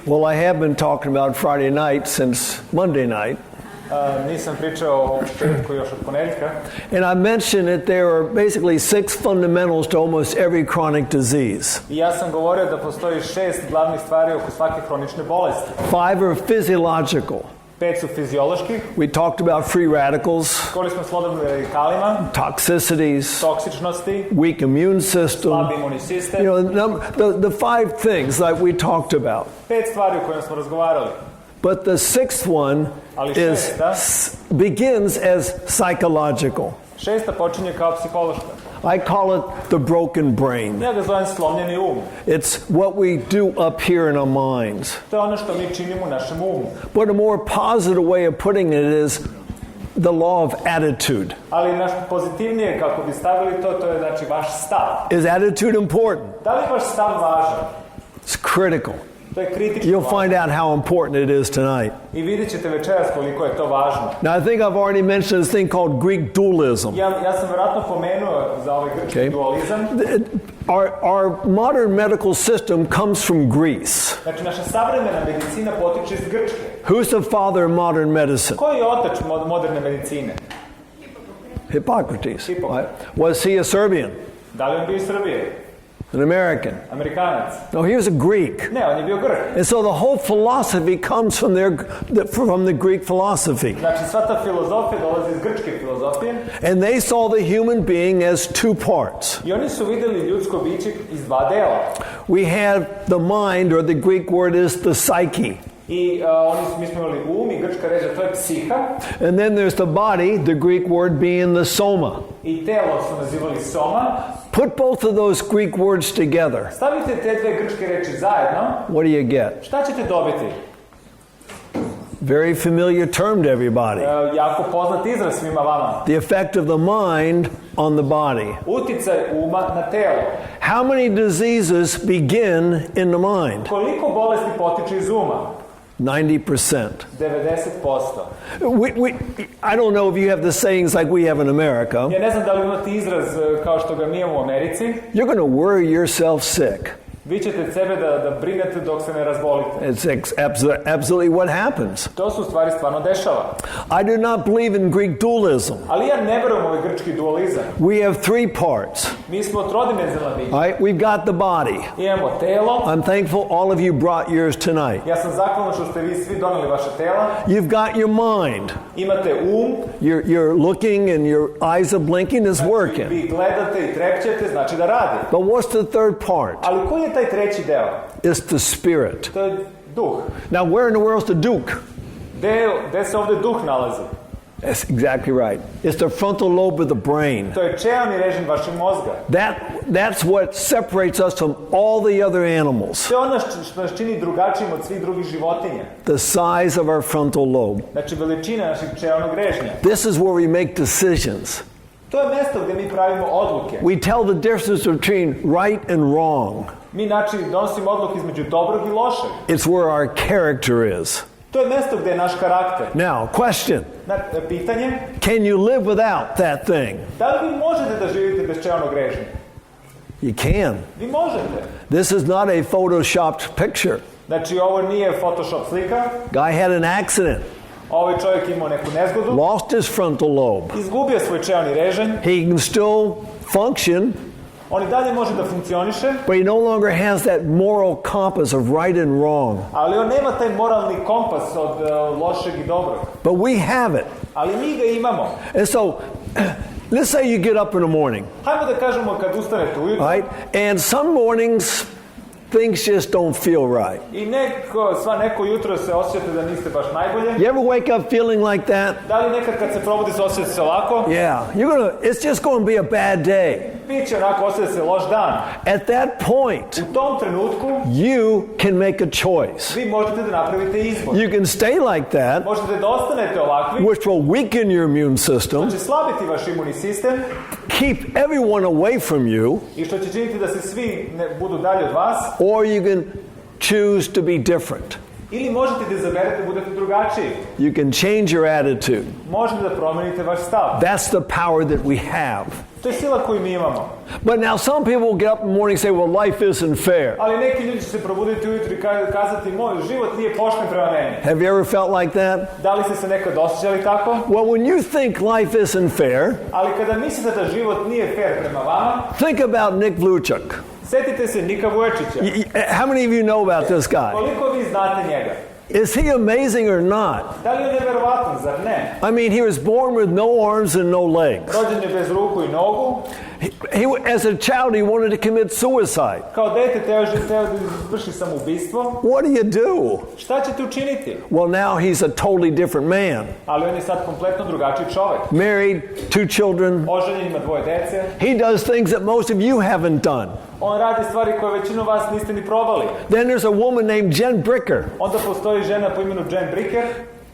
Well, I have been talking about Friday night since Monday night. Nisam pričao o četvrtku još od ponedjeljka. And I mentioned that there are basically 6 fundamentals to almost every chronic disease. I ja sam govorio da postoji 6 glavnih stvari oko svake hronične bolesti. 5 are physiological. 5 su fiziološki. We talked about free radicals. Govorili smo o slobodnim radikalima. Toxicities. Toksičnosti. Weak immune system. Slab imunni sistem. You know, the 5 things like we talked about. 5 stvari o kojima smo razgovarali. But the 6th one begins as psychological. 6. počinje kao psihološka. I call it the broken brain. Ja ga zovem slomljeni um. It's what we do up here in our minds. To je ono što mi činimo u našem umu. But a more positive way of putting it is the law of attitude. Ali naš pozitivnije kako bi stavili to je znači vaš stav. Is attitude important? Da li je vaš stav važan? It's critical. To je kritično. You'll find out how important it is tonight. I vidjet ćete večeras koliko je to važno. Now I think I've already mentioned this thing called Greek dualism. Ja sam vjerojatno pomenuo za ovaj grčki dualizam. Our modern medical system comes from Greece. Znači naša savremena medicina potiče iz Grčke. Who's the father of modern medicine? Koji je otac moderne medicine? Hippocrates. Right? Was he a Serbian? Da li on bio iz Srbije? An American? Amerikanac. No, he was a Greek. Ne, on je bio Grk. And so the whole philosophy comes from the Greek philosophy. Znači sva ta filozofija dolazi iz grčke filozofije. And they saw the human being as 2 parts. I oni su vidjeli ljudsko biće iz 2 dela. We have the mind, or the Greek word is the psyche. I mi smo imali um i grčka reč, to je psiha. And then there's the body, the Greek word being the soma. I telo su nazivali soma. Put both of those Greek words together. Stavite te dve grčke reči zajedno. What do you get? Šta ćete dobiti? Very familiar term to everybody. Jako poznat izraz svima vama. The effect of the mind on the body. Uticaj uma na telo. How many diseases begin in the mind? Koliko bolesti potiče iz uma? 90%. 90%. I don't know if you have the sayings like we have in America. Ja ne znam da li imate izraz kao što ga mi imamo u Americi. You're going to worry yourself sick. Vi ćete sebe da brinete dok se ne razbolite. It's absolutely what happens. To su stvari stvarno dešava. I do not believe in Greek dualism. Ali ja ne verujem u ovaj grčki dualizam. We have 3 parts. Mi smo trodimenzionalna bića. Right? We've got the body. Imamo telo. I'm thankful all of you brought yours tonight. Ja sam zahvalan što ste vi svi doneli vaše tela. You've got your mind. Imate um. You're looking and your eyes are blinking, it's working. Vi gledate i trepćete, znači da radi. But what's the third part? Ali koji je taj treći deo? It's the spirit. To je duh. Now, where in the world's the duke? Gde se ovdje duh nalazi? That's exactly right. It's the frontal lobe of the brain. To je čeoni režim vašeg mozga. That's what separates us from all the other animals. To je ono što nas čini drugačijim od svih drugih životinja. The size of our frontal lobe. Znači veličina našeg čeonog režnja. This is where we make decisions. To je mjesto gdje mi pravimo odluke. We tell the difference between right and wrong. Mi znači donosimo odluke između dobrog i lošeg. It's where our character is. To je mjesto gdje je naš karakter. Now, question. Pitanje. Can you live without that thing? Da li vi možete da živite bez čeonog režnja? You can. Vi možete. This is not a photoshopped picture. Znači ovo nije Photoshop slika. Guy had an accident. Ovaj čovjek imao neku nezgodu. Lost his frontal lobe. Izgubio svoj čeoni režanj. He can still function. On i dalje može da funkcioniše. But he no longer has that moral compass of right and wrong. Ali on nema taj moralni kompas od lošeg i dobrog. But we have it. Ali mi ga imamo. And so, let's say you get up in the morning. Hajmo da kažemo kad ustanete ujutro. Right? And some mornings things just don't feel right. I neko jutro se osjećate da niste baš najbolje. You ever wake up feeling like that? Da li nekad kad se probudi se osjećate se lako? Yeah, it's just going to be a bad day. Biće onako osjećate se loš dan. At that point, u tom trenutku, you can make a choice. Vi možete da napravite izbor. You can stay like that, možete da ostanete ovakvi, which will weaken your immune system. Što će slabiti vaš imunni sistem. Keep everyone away from you. I što će činiti da se svi budu dalje od vas. Or you can choose to be different. Ili možete da izaberete da budete drugačiji. You can change your attitude. Možete da promenite vaš stav. That's the power that we have. To je sila koju mi imamo. But now some people will get up in the morning and say, well, life isn't fair. Ali neki ljudi će se probuditi ujutro i kazati, moj život nije pošten prema meni. Have you ever felt like that? Da li ste se nekad osjećali tako? Well, when you think life isn't fair, Ali kada mislite da život nije fair prema vama, think about Nick Vujicic. setite se Nika Vujicića. How many of you know about this guy? Koliko vi znate njega? Is he amazing or not? Da li je neverovatan, zar ne? I mean, he was born with no arms and no legs. Rođen je bez ruku i nogu. As a child, he wanted to commit suicide. Kao dete teo da izvrši samoubistvo. What do you do? Šta ćete učiniti? Well, now he's a totally different man. Ali on je sad kompletno drugačiji čovjek. Married, 2 children. Oženjen, ima 2 dece. He does things that most of you haven't done. On radi stvari koje većinu vas niste ni probali. Then there's a woman named Jen Bricker. Onda postoji žena po imenu Jen Bricker.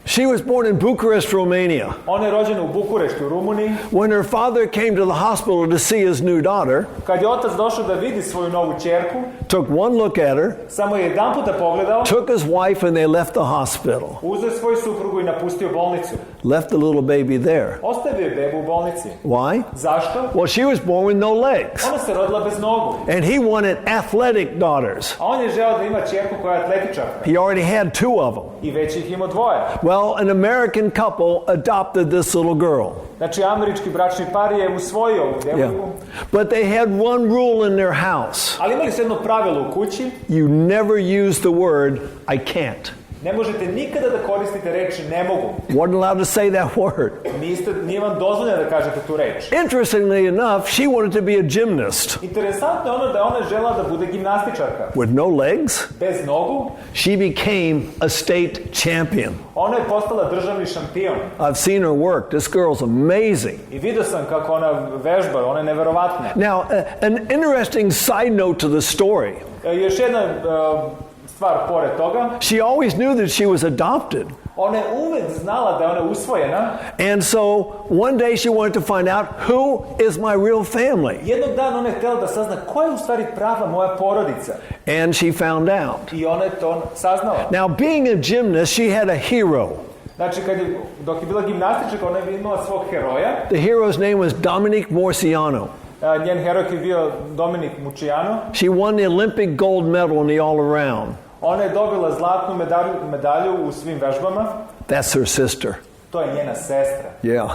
She was born in Bucharest, Romania. Ona je rođena u Bukureštu, u Rumuniji. When her father came to the hospital to see his new daughter, Kad je otac došao da vidi svoju novu ćerku, took one look at her, samo je jedanputa pogledao, took his wife, and they left the hospital. uzeo svoju suprugu i napustio bolnicu. Left the little baby there. Ostavio je bebu u bolnici. Why? Zašto? Well, she was born with no legs. Ona se rodila bez nogu. And he wanted athletic daughters. A on je želeo da ima ćerku koja je atletičarka. He already had 2 of them. I već ih imao 2. Well, an American couple adopted this little girl. Znači, američki bračni par je usvojio ovu devojku. But they had one rule in their house. Ali imali su jedno pravilo u kući. You never use the word, I can't. Ne možete nikada da koristite reč ne mogu. Wasn't allowed to say that word. Nije vam dozvoljeno da kažete tu reč. Interestingly enough, she wanted to be a gymnast. Interesantno je ono da ona žela da bude gimnastičarka. With no legs, Bez nogu, she became a state champion. ona je postala državni šampion. I've seen her work. This girl's amazing. I vidio sam kako ona vežba, ona je neverovatna. Now, an interesting side note to the story. Još jedna stvar pored toga. She always knew that she was adopted. Ona je uvek znala da je ona usvojena. And so one day she wanted to find out who is my real family. Jednog dana ona je htjela da sazna koja je u stvari prava moja porodica. And she found out. I ona je to saznala. Now, being a gymnast, she had a hero. Znači, dok je bila gimnastičarka, ona je imala svog heroja. The hero's name was Dominic Morciano. Njen heroj je bio Dominik Mucciano. She won the Olympic gold medal in the all-around. Ona je dobila zlatnu medalju u svim vežbama. That's her sister. To je njena sestra. Yeah.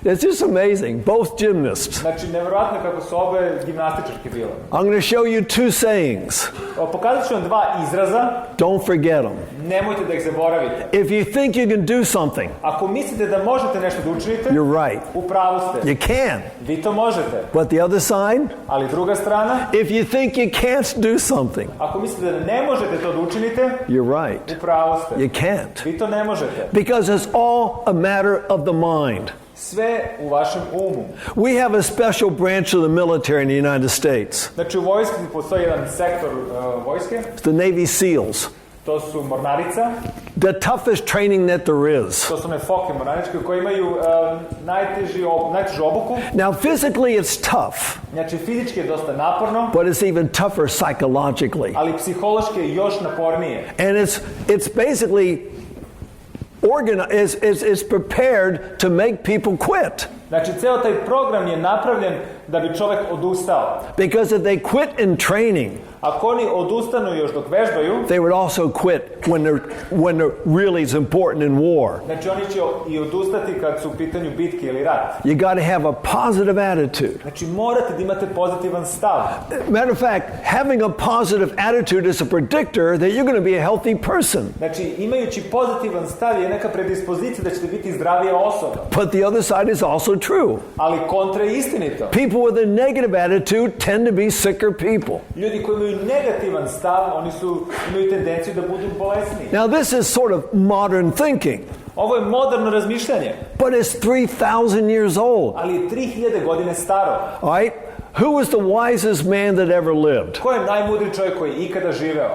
It's just amazing. Both gymnasts. Znači, nevjerojatno kako su obe gimnastičarke bile. I'm going to show you 2 sayings. Pokazat ću vam 2 izraza. Don't forget them. Nemojte da ih zaboravite. If you think you can do something, Ako mislite da možete nešto da učinite, you're right. u pravu ste. You can. Vi to možete. But the other side, Ali druga strana, if you think you can't do something, ako mislite da ne možete to da učinite, you're right. u pravu ste. You can't. Vi to ne možete. Because it's all a matter of the mind. Sve u vašem umu. We have a special branch of the military in the United States. Znači, u vojski postoji jedan sektor vojske. It's the Navy SEALs. To su mornarica. The toughest training that there is. To su one foke mornaričke koje imaju najtežu obuku. Now, physically it's tough, Znači, fizički je dosta naporno, but it's even tougher psychologically. ali psihološki je još napornije. And it's basically it's prepared to make people quit. Znači, ceo taj program je napravljen da bi čovjek odustao. Because if they quit in training, Ako oni odustanu još dok vežbaju, they would also quit when they're really is important in war. znači oni će i odustati kad su u pitanju bitke ili rat. You got to have a positive attitude. Znači, morate da imate pozitivan stav. Matter of fact, having a positive attitude is a predictor that you're going to be a healthy person. Znači, imajući pozitivan stav je neka predispozicija da ćete biti zdravija osoba. But the other side is also true. Ali kontra je istinito. People with a negative attitude tend to be sicker people. Ljudi koji imaju negativan stav, oni imaju tendenciju da budu bolesni. Now this is sort of modern thinking. Ovo je moderno razmišljanje. But it's 3,000 years old. Ali je 3000 godine staro. All right? Who was the wisest man that ever lived? Ko je najmudriji čovjek koji je ikada živeo?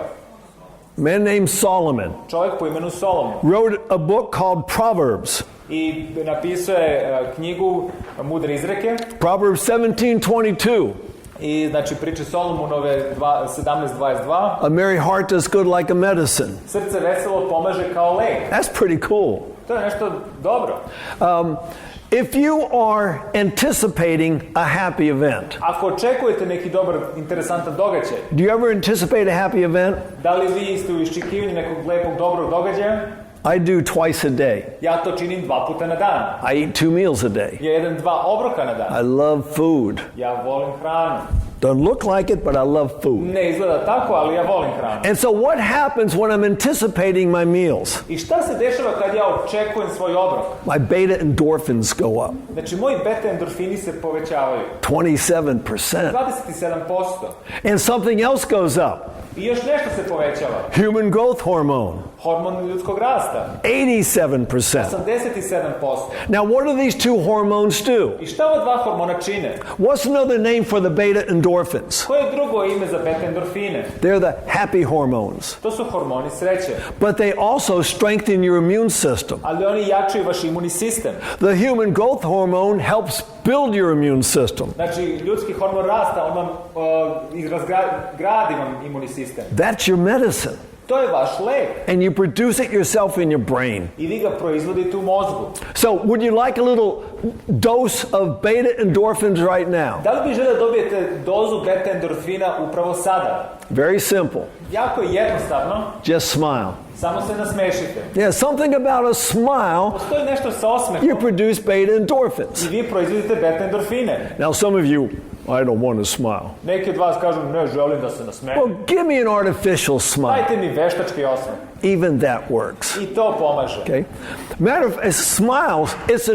A man named Solomon. Čovjek po imenu Solomon. Wrote a book called Proverbs. I napisao je knjigu Mudre izreke. Proverbs 17:22. I znači priče Solomonove 17:22. A merry heart does good like a medicine. Srce veselo pomaže kao lek. That's pretty cool. To je nešto dobro. If you are anticipating a happy event, Ako očekujete neki dobar, interesantan događaj, do you ever anticipate a happy event? da li vi ste u iščekivanju nekog lepog, dobrog događaja? I do twice a day. Ja to činim 2 puta na dan. I eat 2 meals a day. Ja jedem 2 obroka na dan. I love food. Ja volim hranu. Doesn't look like it, but I love food. Ne izgleda tako, ali ja volim hranu. And so what happens when I'm anticipating my meals? I šta se dešava kad ja očekujem svoj obrok? My beta endorphins go up. Znači, moji beta endorfini se povećavaju. 27%. 27%. And something else goes up. I još nešto se povećava. Human growth hormone. Hormon ljudskog rasta. 87%. 87%. Now what do these two hormones do? I šta ova 2 hormona čine? What's another name for the beta endorphins? Koje je drugo ime za beta endorfine? They're the happy hormones. To su hormoni sreće. But they also strengthen your immune system. Ali oni jačaju vaš imunni sistem. The human growth hormone helps build your immune system. Znači, ljudski hormon rasta, on vam gradi vam imunni sistem. That's your medicine. To je vaš lek. And you produce it yourself in your brain. I vi ga proizvodite u mozgu. So, would you like a little dose of beta endorphins right now? Da li bi želeli dobijete dozu beta endorfina upravo sada? Very simple. Jako je jednostavno. Just smile. Samo se nasmešite. Yeah, something about a smile, Postoji nešto sa osmehom. you produce beta endorphins. I vi proizvodite beta endorfine. Now, some of you, I don't want to smile. Neki od vas kažu, ne želim da se nasmejem. Well, give me an artificial smile. Dajte mi veštački osmeh. Even that works. I to pomaže. Okay? Matter of smiles, it's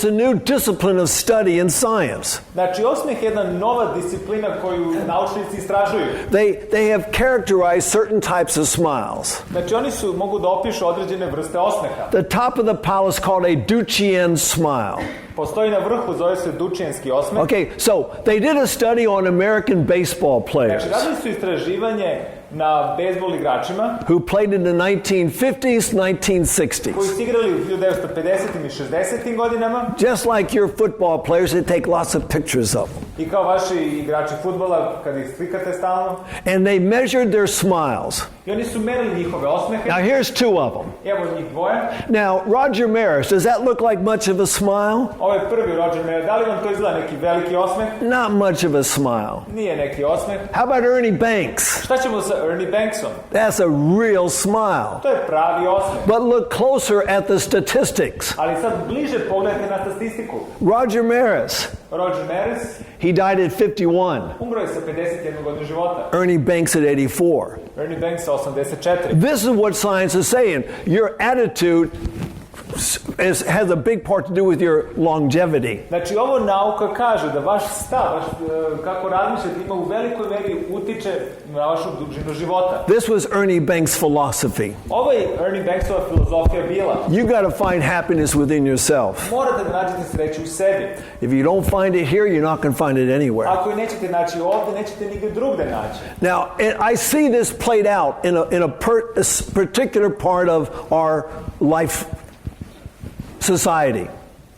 a new discipline of study in science. Znači, osmeh je jedna nova disciplina koju naučnici istražuju. They have characterized certain types of smiles. Znači, oni mogu da opišu određene vrste osmeha. The top of the pile is called a Duchenne smile. Postoji na vrhu, zove se dučijenski osmeh. Okay, so they did a study on American baseball players Znači, radili su istraživanje na bejsbol igračima who played in the 1950s, 1960s. koji su igrali u 1950. i 60. godinama. Just like your football players, they take lots of pictures of them. I kao vaši igrači fudbala, kad ih slikate stalno. And they measured their smiles. I oni su merili njihove osmehe. Now here's 2 of them. Evo njih dvoje. Now, Roger Maris, does that look like much of a smile? Ovo je prvi Roger Maris. Da li vam to izgleda neki veliki osmeh? Not much of a smile. Nije neki osmeh. How about Ernie Banks? Šta ćemo sa Ernie Banksom? That's a real smile. To je pravi osmeh. But look closer at the statistics. Ali sad bliže pogledajte na statistiku. Roger Maris, Roger Maris he died at 51. umro je sa 51 godinu života. Ernie Banks at 84. Ernie Banks sa 84. This is what science is saying. Your attitude has a big part to do with your longevity. Znači, ovo nauka kaže da vaš stav, kako razmišljate, ima u velikoj meri utiče na vašu dužinu života. This was Ernie Banks' philosophy. Ovo je Ernie Banksova filozofija bila. You got to find happiness within yourself. Morate da nađete sreću u sebi. If you don't find it here, you're not going to find it anywhere. Ako je nećete naći ovdje, nećete nigdje drugde naći. Now, I see this played out in a particular part of our life society.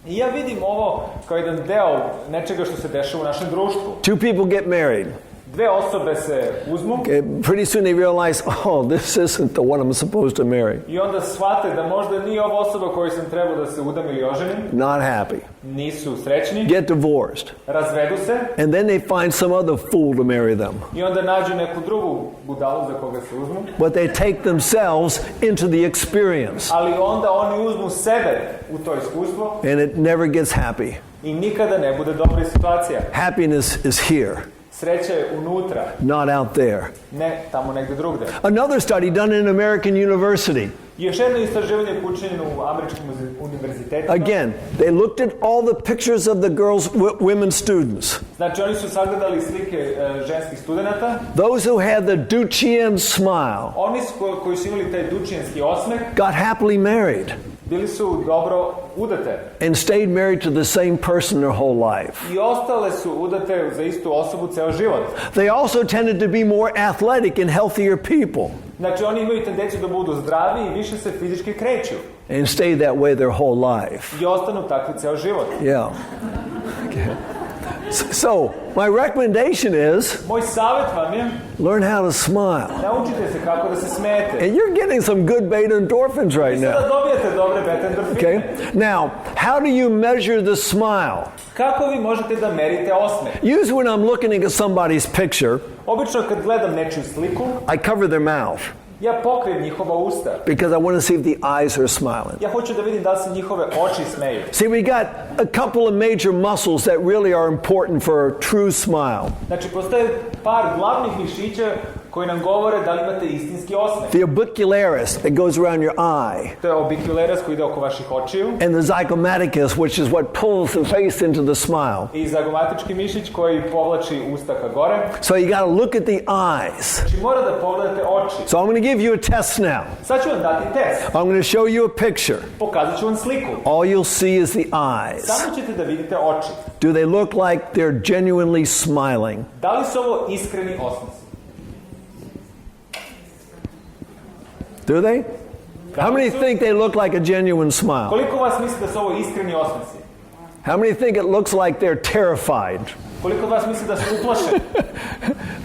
I ja vidim ovo kao jedan deo nečega što se dešava u našem društvu. 2 people get married. 2 osobe se uzmu. Okay, pretty soon they realize, oh, this isn't the one I'm supposed to marry. I onda shvate da možda nije ova osoba koju sam trebao da se udam ili oženim. Not happy. Nisu srećni. Get divorced. Razvedu se. And then they find some other fool to marry them. I onda nađu neku drugu budalu za koga se uzmu. But they take themselves into the experience. Ali onda oni uzmu sebe u to iskustvo. And it never gets happy. I nikada ne bude dobra situacija. Happiness is here. Sreća je unutra. Not out there. Ne tamo negde drugde. Another study done in American University. Još jedno istraživanje učinjeno u američkim univerzitetima. Again, they looked at all the pictures of the girls, women students. Znači, oni su sagledali slike ženskih studenata. Those who had the Duchenne smile. Oni koji su imali taj dučijenski osmeh. Got happily married. Bili su dobro udate. And stayed married to the same person their whole life. I ostale su udate za istu osobu ceo život. They also tended to be more athletic and healthier people. Znači, oni imaju tendenciju da budu zdravi i više se fizički kreću. And stay that way their whole life. I ostanu takvi ceo život. Yeah. Okay. So, my recommendation is Moj savjet vam je, learn how to smile. naučite se kako da se smijete. And you're getting some good beta endorphins right Sada now. dobijete dobre beta endorfine. Okay? Now, how do you measure the smile? Kako vi možete da merite osmeh? Usually when I'm looking at somebody's picture, Obično kad gledam nečiju sliku, I cover their mouth ja pokrijem njihova usta. because I want to see if the eyes are smiling. Ja hoću da vidim da li se njihove oči smeju. See, we got a couple of major muscles that really are important for a true smile. Znači, postoje par glavnih mišića koji nam govore da li imate istinski osmeh. The orbicularis that goes around your eye, To je orbicularis koji ide oko vaših očiju and the zygomaticus, which is what pulls the face into the smile. i zagomatički mišić koji povlači usta ka gore. So you got to look at the eyes. Znači, mora da pogledate oči. So I'm going to give you a test now. Sad ću vam dati test. I'm going to show you a picture. Pokazat ću vam sliku. All you'll see is the eyes. Samo ćete da vidite oči. Do they look like they're genuinely smiling? Da li su ovo iskreni osmesi? Do they? How many think they look like a genuine smile? Koliko vas misli da su ovo iskreni osmesi? How many think it looks like they're terrified? Koliko vas misli da su uplašeni?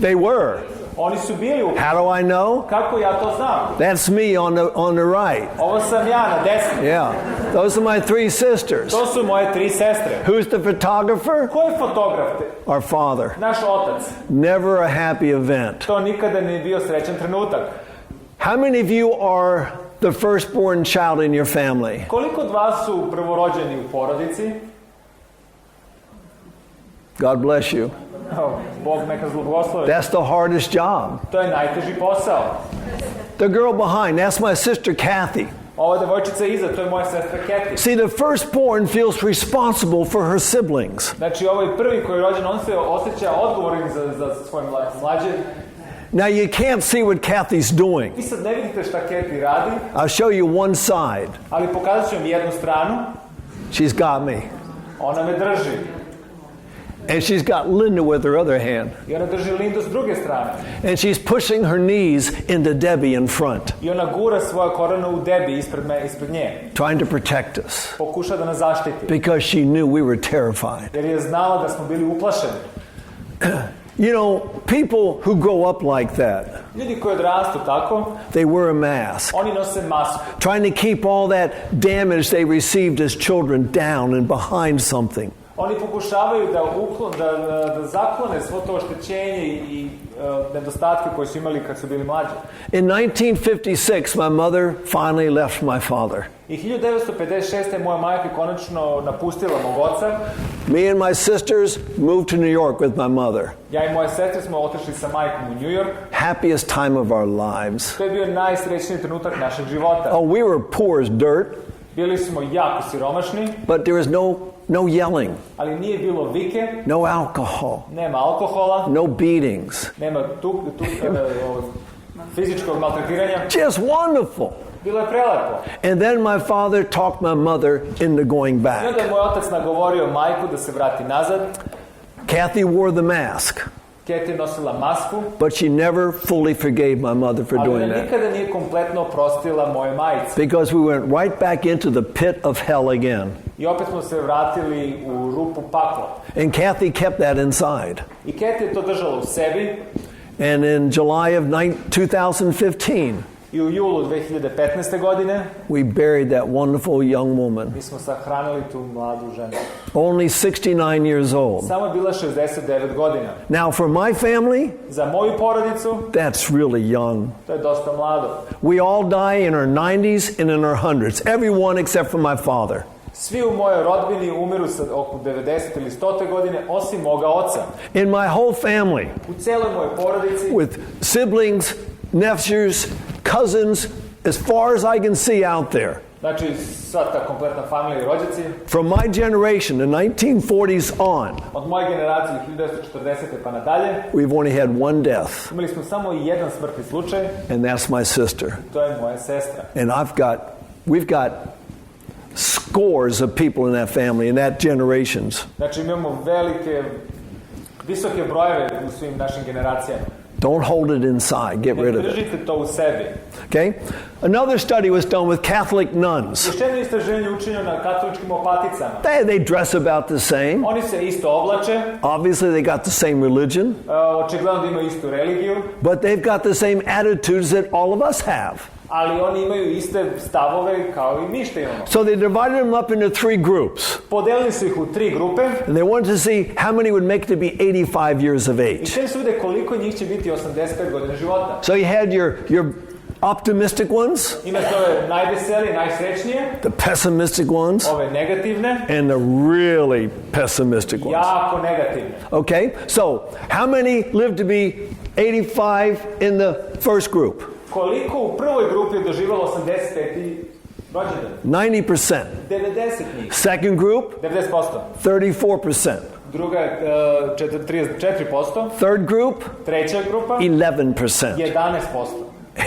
They were. Oni su bili uplašeni. How do I know? Kako ja to znam? That's me on the right. Ovo sam ja na desni. Yeah. Those are my three sisters. To su moje tri sestre. Who's the photographer? Ko je fotograf? Our father. Naš otac. Never a happy event. To nikada nije bio srećan trenutak. How many of you are the firstborn child in your family? Koliko od vas su prvorođeni u porodici? God bless you. Bog neka zlogoslovi. That's the hardest job. To je najteži posao. The girl behind, that's my sister Kathy. Ova devojčica iza, to je moja sestra Kathy. See, the firstborn feels responsible for her siblings. Znači, ovaj prvi koji je rođen, on se osjeća odgovornim za svoje mlađe. Now, you can't see what Kathy's doing. Vi sad ne vidite šta Kathy radi, I'll show you one side. ali pokazat ću vam jednu stranu. She's got me. Ona me drži. And she's got Linda with her other hand. I ona drži Lindu s druge strane. And she's pushing her knees into Debbie in front, I ona gura svoje korene u Debi ispred nje. trying to protect us Pokuša da nas zaštiti. because she knew we were terrified. Jer je znala da smo bili uplašeni. You know, people who grow up like that, Ljudi koji odrastu tako, they wear a mask, oni nose masku. trying to keep all that damage they received as children down and behind something. Oni pokušavaju da zaklone svo to oštećenje i nedostatke koje su imali kad su bili mlađi. In 1956, my mother finally left my father. I 1956. moja majka konačno napustila mog oca. Me and my sisters moved to New York with my mother. Ja i moje sestre smo otišli sa majkom u New York. Happiest time of our lives. To je bio najsrećniji trenutak našeg života. Oh, we were poor as dirt, Bili smo jako siromašni, but there was no yelling, ali nije bilo vike, no alcohol, nema alkohola, no beatings. nema fizičkog maltretiranja. Just wonderful. Bilo je prelepo. And then my father talked my mother into going I back. onda je moj otac nagovorio majku da se vrati nazad. Kathy wore the mask, Kathy je nosila masku, but she never fully forgave my mother for ali doing ona that. nikada nije kompletno oprostila moje majici. Because we went right back into the pit of hell again. I opet smo se vratili u rupu pakla. And Kathy kept that inside. I Kathy je to držala u sebi. And in July of 2015, I u julu 2015. godine we buried that wonderful young woman, mi smo sahranili tu mladu ženu. only 69 years old. Samo je bila 69 godina. Now, for my family, Za moju porodicu that's really young. to je dosta mlado. We all die in our 90s and in our 100s, everyone except for my father. Svi u mojoj rodbini umiru sa oko 90 ili 100 godine, osim moga oca. In my whole family, U celoj mojoj porodici, with siblings, nephews, cousins, as far as I can see out there, znači sva ta kompletna familija i rođaci, from my generation, the 1940s on, od moje generacije 1940. pa nadalje, we've only had one death, imali smo samo jedan smrtni slučaj, and that's my sister. to je moja sestra. And we've got scores of people in that family, in that generations. Znači imamo visoke brojeve u svim našim generacijama. Don't hold it inside. Get rid of it. Držite to u sebi. Okay? Another study was done with Catholic nuns. Još jedno istraživanje učinjeno na katoličkim opaticama. They dress about the same. Oni se isto oblače. Obviously, they got the same religion. Očigledno da imaju istu religiju. But they've got the same attitudes that all of us have. Ali oni imaju iste stavove kao i mi što imamo. So they divided them up into 3 groups. Podelili su ih u 3 grupe. And they wanted to see how many would make it to be 85 years of I age. htjeli su vide koliko njih će biti 85 godina života. So you had your optimistic ones, Imate ove najveselije, najsrećnije, the pessimistic ones, ove negativne, and the really pessimistic ones. jako negativne. Okay? So, how many lived to be 85 in the first group? Koliko u prvoj grupi je doživjelo 85. rođendan? 90%. 90 njih. Second group, 90%. 34%. Druga je 34%. Third group, Treća grupa 11%. 11%.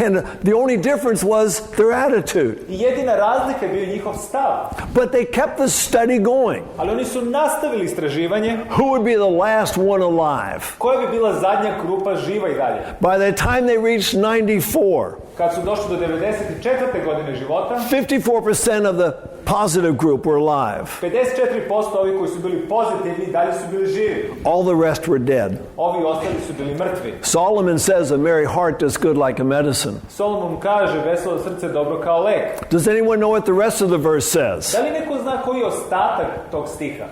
And the only difference was their attitude. I jedina razlika je bio njihov stav. But they kept the study going. Ali oni su nastavili istraživanje. Who would be the last one alive? Koja bi bila zadnja grupa živa i dalje? By the time they reached 94, Kad su došli do 94. godine života, 54% of the positive group were alive. 54% ovi koji su bili pozitivni i dalje su bili živi. All the rest were dead. Ovi ostali su bili mrtvi. Solomon says a merry heart does good like a medicine. Solomon kaže veselo srce dobro kao lek. Does anyone know what the rest of the verse says? Da li neko zna koji je ostatak tog stiha?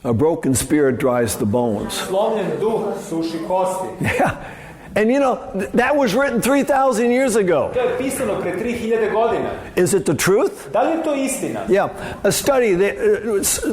A broken spirit dries the bones. Slomljen duh suši kosti. Yeah. And you know, that was written 3,000 years ago. To je pisano pre 3000 godina. Is it the truth? Da li je to istina? Yeah. A study,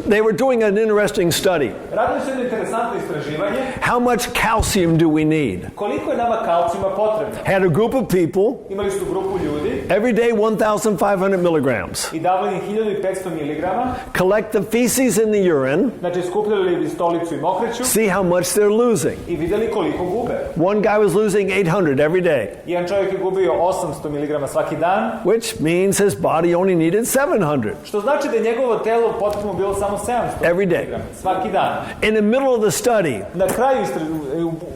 they were doing an interesting study. Radili su jedno interesantno istraživanje. How much calcium do we need? Koliko je nama kalcijuma potrebno? Had a group of people, Imali su grupu ljudi every day 1,500 milligrams. i davali im 1500 miligrama. Collect the feces in the urine, Znači skupljali stolicu i mokreću see how much they're losing. i vidjeli koliko gube. One guy was losing 800 every day, Jedan čovjek je gubio 800 miligrama svaki dan, which means his body only needed 700 što znači da je njegovo telo potrebno bilo samo 700 every day. miligrama svaki dan. In the middle of the study, Na kraju,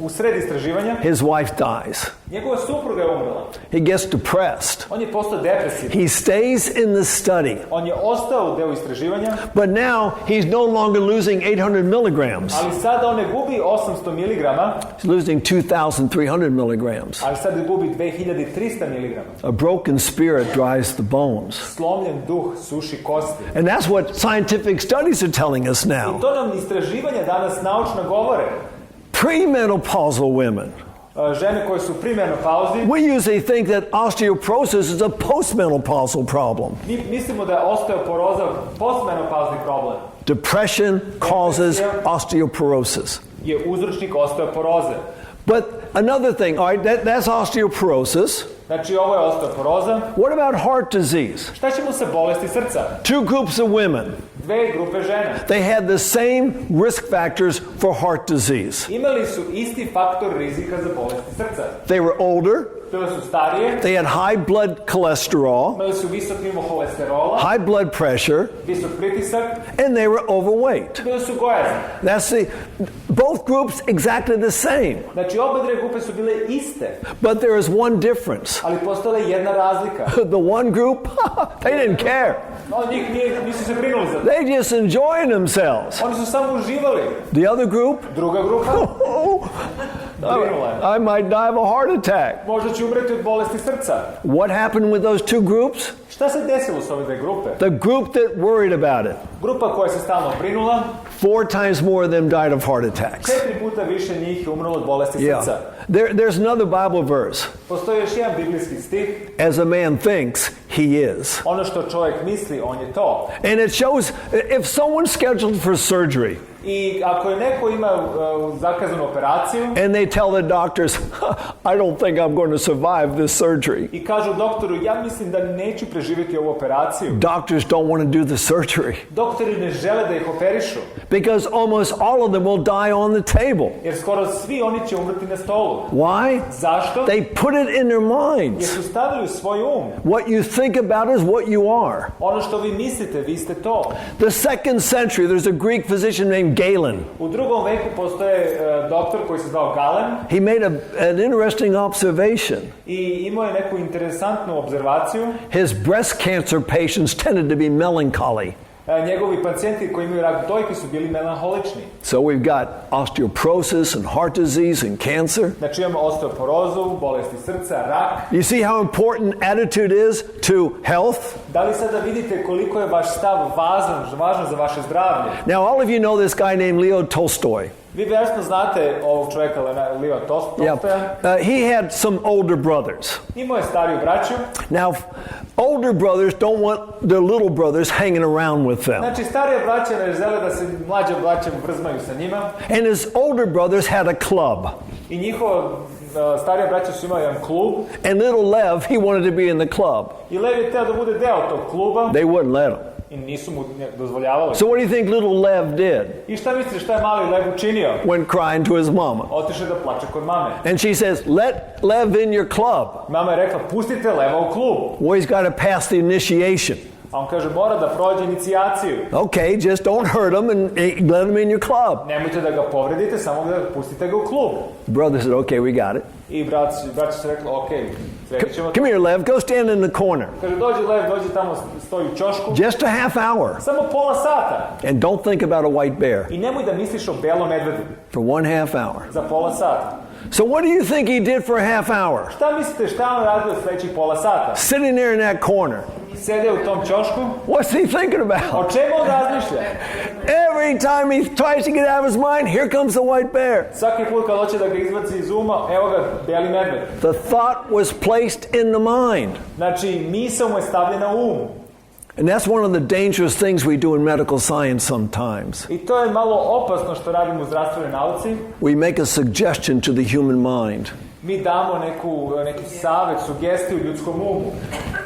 u sred istraživanja, his wife dies. njegova supruga je umrla. He gets depressed. On je postao depresivan. He stays in the study, On je ostao u delu istraživanja, but now he's no longer losing 800 milligrams. ali sada on ne gubi 800 miligrama, He's losing 2,300 milligrams. ali sada gubi 2300 miligrama. A broken spirit dries the bones. Slomljen duh suši kosti. And that's what scientific studies are telling us now. I to nam istraživanja danas naučno govore. Premenopausal women. Žene koje su pri menopauzi, We usually think that osteoporosis is a postmenopausal problem. mi mislimo da je osteoporoza postmenopauzni problem. Depression causes osteoporosis. Je uzročnik osteoporoze. But another thing, all right, that's osteoporosis. Znači ovo je osteoporoza. What about heart disease? Šta ćemo sa bolesti srca? 2 groups of women. Dve grupe žena. They had the same risk factors for heart disease. Imali su isti faktor rizika za bolesti srca. They were older, Bile su starije, they had high blood cholesterol, imali su visok nivo holesterola, high blood pressure, visok pritisak, and they were overweight. bile su gojazni. That's both groups exactly the same. Znači obe dve grupe su bile iste, But there is one difference. ali postojala je jedna razlika. The one group, they didn't care. Njih nisu se brinuli za to. They just enjoying themselves. Oni su samo uživali. The other group, Druga grupa, brinula je. I might die of a heart attack. Možda će umreti od bolesti srca. What happened with those 2 groups? Šta se desilo s ove dve grupe? The group that worried about it, Grupa koja se stalno brinula, 4 times more of them died of heart attacks. 4 puta više njih je umrlo od bolesti srca. There's another Bible verse. Postoji još jedan biblijski stih. As a man thinks, he is. Ono što čovjek misli, on je to. And it shows if someone's scheduled for surgery I ako je neko ima zakazanu operaciju and they tell the doctors, I don't think I'm going to survive this surgery. i kažu doktoru, ja mislim da neću preživjeti ovu operaciju. Doctors don't want to do the surgery Doktori ne žele da ih operišu, because almost all of them will die on the table. jer skoro svi oni će umrti na stolu. Why? Zašto? They put it in their Jer minds. su stavili u svoj um. What you think about is what you are. Ono što vi mislite, vi ste to. The 2nd century, there's a Greek physician named named Galen. U drugom veku postoje doktor koji se zvao Galen. He made an interesting observation. I imao je neku interesantnu obzervaciju. His breast cancer patients tended to be melancholy. Njegovi pacijenti koji imaju rak dojke su bili melanholični. So we've got osteoporosis and heart disease and cancer. Znači imamo osteoporozu, bolesti srca, rak. You see how important attitude is to health? Da li sada vidite koliko je vaš stav važan za vaše zdravlje? Now all of you know this guy named Leo Tolstoy. Vi vjerojatno znate ovog čovjeka Leo Tolstoja. He had some older brothers. Imao je stariju braću. Now, older brothers don't want their little brothers hanging around with them. Znači, starije braće ne žele da se mlađe braće vrzmaju sa njima. And his older brothers had a club. I njihova starija braća su imali jedan klub. And little Lev, he wanted to be in the club. I Lev je teo da bude deo tog kluba. They wouldn't let him. I nisu mu dozvoljavali. So what do you think little Lev did? I šta misliš šta je mali Lev učinio? Went crying to his mama. Otišao da plače kod mame. And she says, let Lev in your club. Mama je rekla, pustite Leva u klub. Well, he's got to pass the initiation. A on kaže, mora da prođe inicijaciju. Okay, just don't hurt him and let him in your club. Nemojte da ga povredite, samo da pustite ga u klub. The brother said, okay, we got it. I braći su rekli, okej, sredit ćemo. Come here, Lev, go stand in the corner. Kaže, dođi Lev, dođi tamo, stoji u ćošku. Just a half hour. Samo pola sata. And don't think about a white bear. I nemoj da misliš o belom medvedu. For 1/2 hour. Za pola sata. So what do you think he did for a half hour? Šta mislite šta on radio sledećih pola sata? Sitting there in that corner. Sede u tom ćošku. What's he thinking about? O čemu on razmišlja? Every time he tries to get out of his mind, here comes the white bear. Svaki put kad hoće da ga izbaci iz uma, evo ga, beli medved. The thought was placed in the mind. Znači, misao mu je stavljena u um. And that's one of the dangerous things we do in medical science sometimes. I to je malo opasno što radimo u zdravstvenoj nauci. We make a suggestion to the human mind. Mi damo neki savjet, sugestiju ljudskom umu.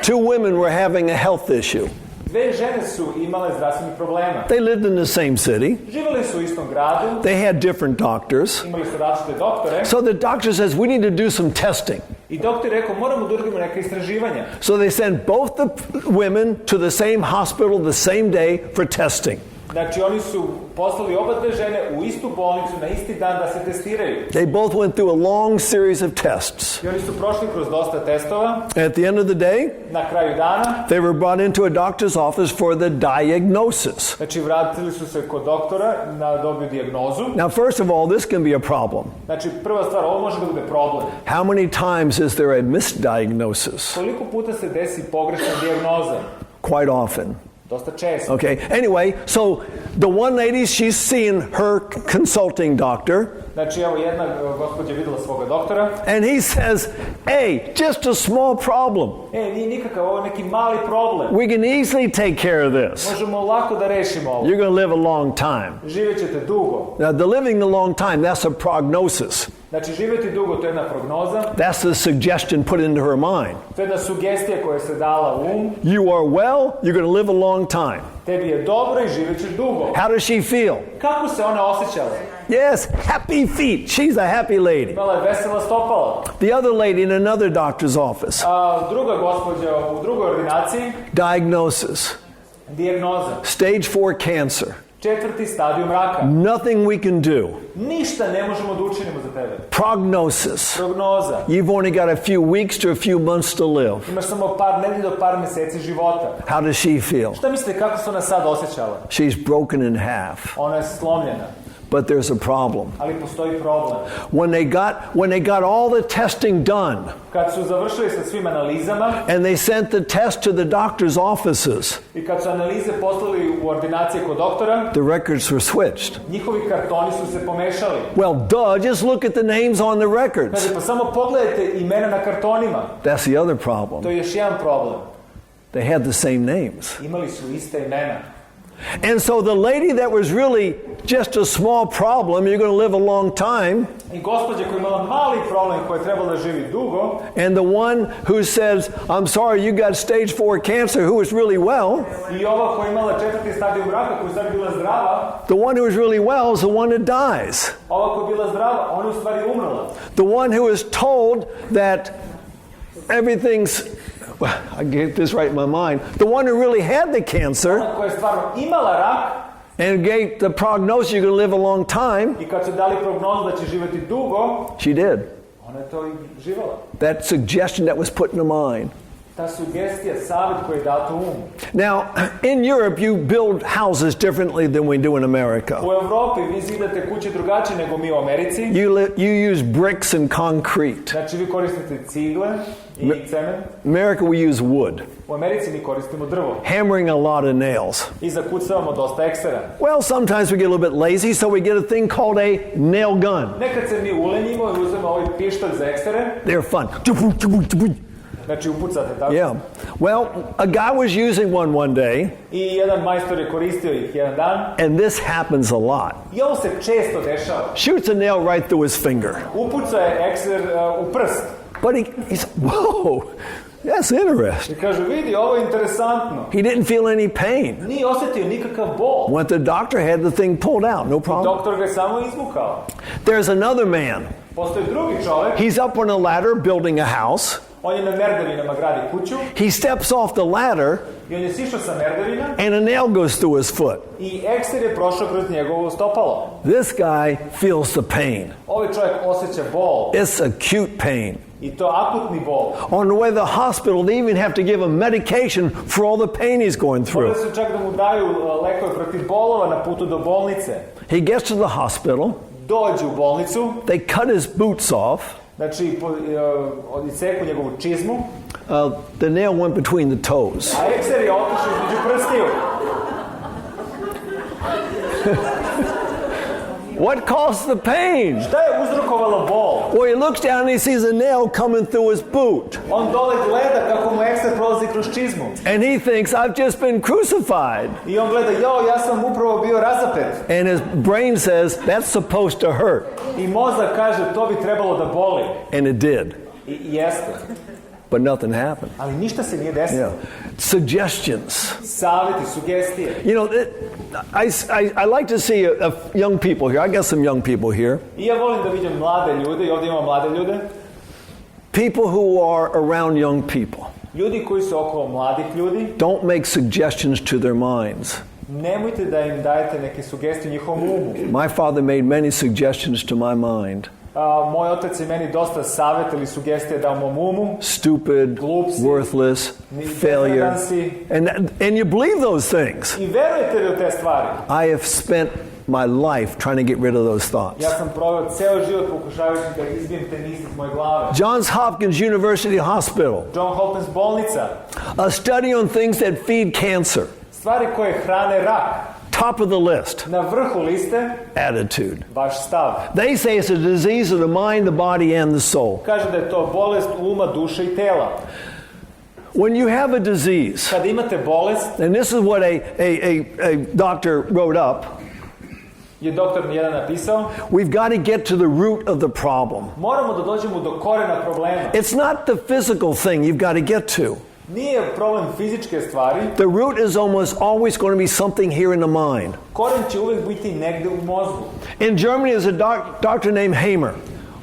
Two women were having a health issue. Dve žene su imale zdravstvenih problema. They lived in the same city. Živjeli su u istom gradu. They had different doctors. Imali su različite doktore. So the doctor says, we need to do some testing. I doktor je rekao, moramo da uradimo neke istraživanja. So they send both the women to the same hospital the same day for testing. Znači, oni su poslali oba dve žene u istu bolnicu na isti dan da se testiraju. They both went through a long series of tests. I oni su prošli kroz dosta testova. At the end of the day, na kraju dana, they were brought into a doctor's office for the diagnosis. Znači, vratili su se kod doktora da dobiju dijagnozu. Now, first of all, this can be a problem. Znači, prva stvar, ovo može da bude problem. How many times is there a misdiagnosis? Koliko puta se desi pogrešna dijagnoza? Quite often. Dosta često. Okay, anyway, so the one lady, she's seeing her consulting doctor. Znači, evo jedna gospođa videla svoga doktora. And he says, hey, just a small problem. Nije nikakav, ovo je neki mali problem. We can easily take care of this. Možemo lako da rešimo ovo. You're going to live a long time. Živjet ćete dugo. Now, the living a long time, that's a prognosis. Znači, živjeti dugo, to je jedna prognoza. That's the suggestion put into her mind. To je jedna sugestija koja se dala u um. You are well, you're going to live a long time. Tebi je dobro i živjet ćeš dugo. How does she feel? Kako se ona osjećala? Yes, happy feet. She's a happy lady. Imala je vesela stopala. The other lady in another doctor's office. Druga gospođa u drugoj ordinaciji. Diagnosis. Dijagnoza. Stage 4 cancer. 4. stadijum raka. Nothing we can do. Ništa ne možemo da učinimo za tebe. Prognosis. Prognoza. You've only got a few weeks to a few months to live. Imaš samo par nedelja do par meseci života. How does she feel? Šta mislite kako se ona sad osjećala? She's broken in half. Ona je slomljena. But there's a problem. Ali postoji problem. When they got all the testing done, kad su završili sa svim analizama, and they sent the test to the doctor's offices, i kad su analize poslali u ordinacije kod doktora, the records were switched. Njihovi kartoni su se pomešali. Well, duh, just look at the names on the records. Kaže, pa samo pogledajte imena na kartonima. That's the other problem. To je još jedan problem. They had the same names. Imali su iste imena. And so the lady that was really just a small problem, you're going to live a long time. I gospođa koja imala mali problem, koja je trebala da živi dugo. And the one who says, I'm sorry, you got stage 4 cancer, who was really well. I ova koja imala 4. stadijum raka, koja je sad bila zdrava. The one who was really well is the one that dies. Ova koja je bila zdrava, ona je u stvari umrla. The one who is told that everything's, well, I get this right in my mind. The one who really had the cancer, ona koja je stvarno imala rak, and gave the prognosis you're going to live a long time, I kad su dali prognozu da će živjeti dugo, she did. ona je to i živala. That suggestion that was put in the mind. Ta sugestija, savjet koji je dato umu. Now, in Europe, you build houses differently than we do in America. U Evropi vi zidate kuće drugačije nego mi u Americi. You use bricks and concrete. Znači vi koristite cigle i cement. In America, we use wood. U Americi mi koristimo drvo. Hammering a lot of nails. I zakucavamo dosta eksera. Well, sometimes we get a little bit lazy, so we get a thing called a nail gun. Nekad se mi ulenjimo i uzmemo ovaj pištolj za eksere. They're fun. Znači upucate tako. Yeah. Well, a guy was using one day. I jedan majstor je koristio ih jedan dan. And this happens a lot. I ovo se često dešava. Shoots a nail right through his finger. Upuca je ekser u prst. But he's, whoa, that's interesting. I kaže, vidi, ovo je interesantno. He didn't feel any pain. Nije osjetio nikakav bol. Went to the doctor, had the thing pulled out, no problem. Doktor ga je samo izmukao. There's another man. Postoji drugi čovjek. He's up on a ladder building a house. On je na merdevinama gradi kuću. He steps off the ladder. I on je sišao sa merdevina. And a nail goes through his foot. I ekser je prošao kroz njegovo stopalo. This guy feels the pain. Ovaj čovjek osjeća bol. It's acute pain. I to akutni bol. On the way to the hospital, they even have to give him medication for all the pain he's going through. Moraju su čak da mu daju lekove protiv bolova na putu do bolnice. He gets to the hospital. Dođe u bolnicu. They cut his boots off. Znači, odseku njegovu čizmu. The nail went between the toes. A ekser je otišao između prstiju. What caused the pain? Šta je uzrokovalo bol? Well, he looks down and he sees a nail coming through his boot. On dole gleda kako mu ekser prolazi kroz čizmu. And he thinks, I've just been crucified. I on gleda, ja sam upravo bio razapet. And his brain says, that's supposed to hurt. I mozak kaže, to bi trebalo da boli. And it did. I jeste. But nothing happened. Ali ništa se nije desilo. Yeah. Suggestions. Savjeti, sugestije. You know, I like to see young people here. I got some young people here. I ja volim da vidim mlade ljude, i ovdje imamo mlade ljude. People who are around young people. Ljudi koji su okolo mladih ljudi. Don't make suggestions to their minds. Nemojte da im dajete neke sugestije u njihovom umu. My father made many suggestions to my mind. Moj otac je meni dosta savjeta ili sugestije dao mom umu. Stupid, glupsi, worthless, failure. And you believe those things. I verujete li u te stvari? I have spent my life trying to get rid of those thoughts. Ja sam proveo ceo život pokušavajući da izbijem te misli iz moje glave. Johns Hopkins University Hospital. John Hopkins bolnica. A study on things that feed cancer. Stvari koje hrane rak. Top of the list. Na vrhu liste. Attitude. Vaš stav. They say it's a disease of the mind, the body, and the soul. Kaže da je to bolest uma, duše i tela. When you have a disease, kad imate bolest, and this is what a doctor wrote up, je doktor jedan napisao, we've got to get to the root of the problem. Moramo da dođemo do korena problema. It's not the physical thing you've got to get to. Nije problem fizičke stvari. The root is almost always going to be something here in the mind. Koren će uvijek biti negde u mozgu. In Germany is a doctor named Hamer.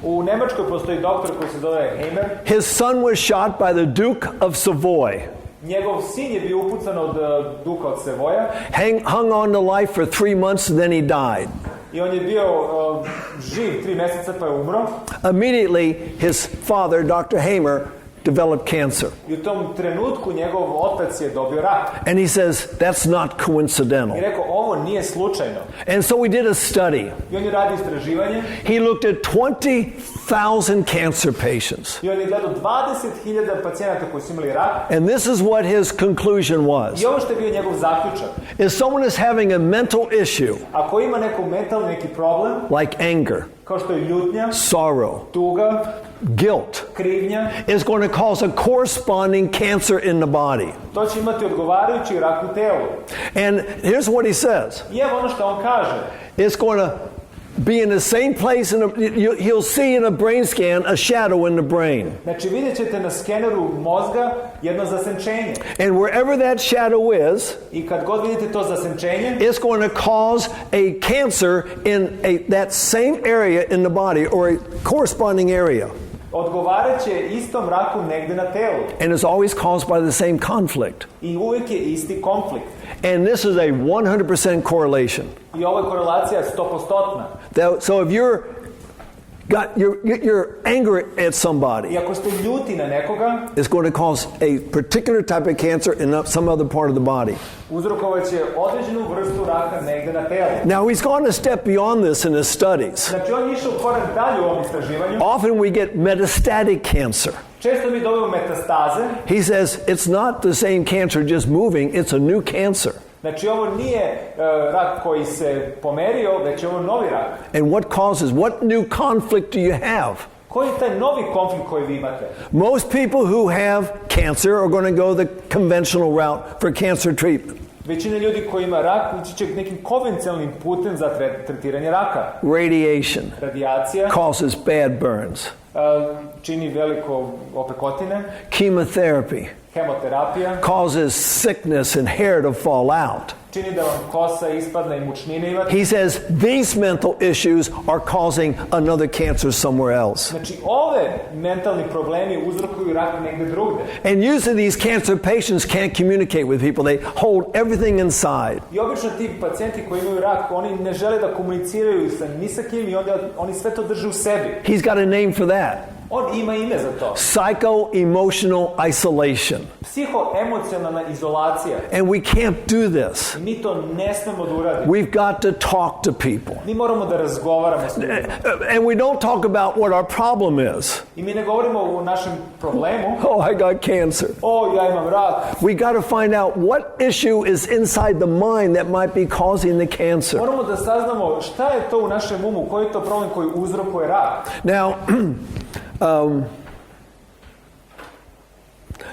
U Nemačkoj postoji doktor koji se zove Hamer. His son was shot by the Duke of Savoy. Njegov sin je bio upucan od duka od Savoja. Hung on to life for 3 months and then he died. I on je bio živ 3 mjeseca pa je umro. Immediately his father, Dr. Hamer, developed cancer. I u tom trenutku njegov otac je dobio rak. And he says that's not coincidental. I rekao ovo nije slučajno. And so we did a study. I on je radio istraživanje. He looked at 20,000 cancer patients. I on je gledao 20.000 pacijenata koji su imali rak. And this is what his conclusion was. I ovo što je bio njegov zaključak. If someone is having a mental issue, ako ima neki problem, like anger, kao što je ljutnja, sorrow, tuga, guilt, krivnja, is going to cause a corresponding cancer in the body. To će imati odgovarajući rak u telu. And here's what he says. I evo ono što on kaže. It's going to be in the same place, he'll see in a brain scan a shadow in the brain. Znači vidjet ćete na skeneru mozga jedno zasenčenje. And wherever that shadow is, i kad god vidite to zasenčenje, it's going to cause a cancer in that same area in the body or a corresponding area. odgovaraće istom raku negde na telu. And it's always caused by the same conflict. I uvijek je isti konflikt. And this is a 100% correlation. I ovo je korelacija 100%. So if you're angry at somebody, I ako ste ljuti na nekoga, it's going to cause a particular type of cancer in some other part of the body. Uzrokovaće određenu vrstu raka negde na telu. Now he's gone a step beyond this in his studies. Znači on je išao korak dalje u ovom istraživanju. Often we get metastatic cancer. Često mi dobijemo metastaze. He says it's not the same cancer just moving, it's a new cancer. Znači ovo nije rak koji se pomerio, već je ovo novi rak. And what new conflict do you have? Koji je taj novi konflikt koji vi imate? Most people who have cancer are going to go the conventional route for cancer treatment. Većina ljudi koji ima rak ići će nekim konvencionalnim putem za tretiranje raka. Radiation Radijacija causes bad burns. Čini veliko opekotine. Chemotherapy Hemoterapija causes sickness and hair to fall out. čini da vam kosa ispadne i mučnine imate. He says these mental issues are causing another cancer somewhere else. Znači ove mentalni problemi uzrokuju rak negde drugde. And usually these cancer patients can't communicate with people. They hold everything inside. I obično ti pacijenti koji imaju rak, oni ne žele da komuniciraju sa ni sa kim i onda oni sve to drže u sebi. He's got a name for that. On ima ime za to. Psycho-emotional isolation. Psihoemocionalna izolacija. And we can't do this. I mi to ne smemo da uradimo. We've got to talk to people. Mi moramo da razgovaramo s ljudima. And we don't talk about what our problem is. I mi ne govorimo o našem problemu. Oh, I got cancer. Ja imam rak. We got to find out what issue is inside the mind that might be causing the cancer. Moramo da saznamo šta je to u našem umu, koji je to problem koji uzrokuje rak. Now,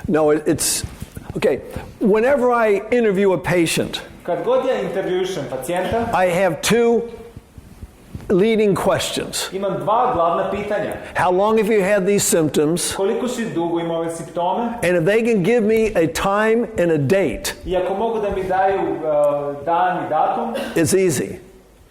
no, it's okay. Whenever I interview a patient, Kad god ja intervjušem pacijenta, I have two leading questions. imam dva glavna pitanja. How long have you had these symptoms? Koliko si dugo imao ove simptome? And if they can give me a time and a date, I ako mogu da mi daju dan i datum, it's easy.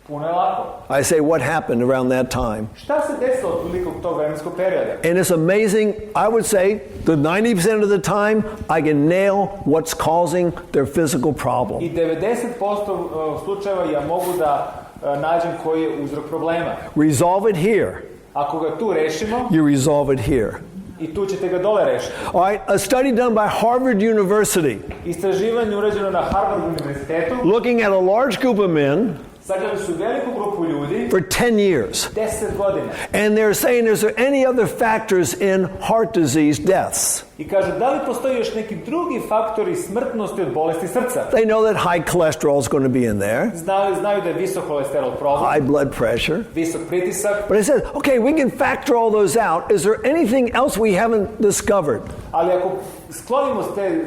puno je lako. I say, what happened around that time? Šta se desilo otprilike u tog vremenskog perioda? And it's amazing, I would say, that 90% of the time, I can nail what's causing their physical I problem. 90% slučajeva ja mogu da nađem koji je uzrok problema. Resolve it here. Ako ga tu rešimo, You resolve it here. i tu ćete ga dole rešiti. All right, a study done by Harvard University, Istraživanje urađeno na Harvard univerzitetu, looking at a large group of men sagledali su veliku grupu ljudi for 10 years. 10 godina. And they're saying, is there any other factors in heart disease deaths? I kažu, da li postoji još neki drugi faktori smrtnosti od bolesti srca? They know that high cholesterol is going to be in there, Znaju da je visok holesterol problem, high blood pressure. visok pritisak, But I said, okay, we can factor all those out. Is there anything else we haven't discovered? ali ako sklonimo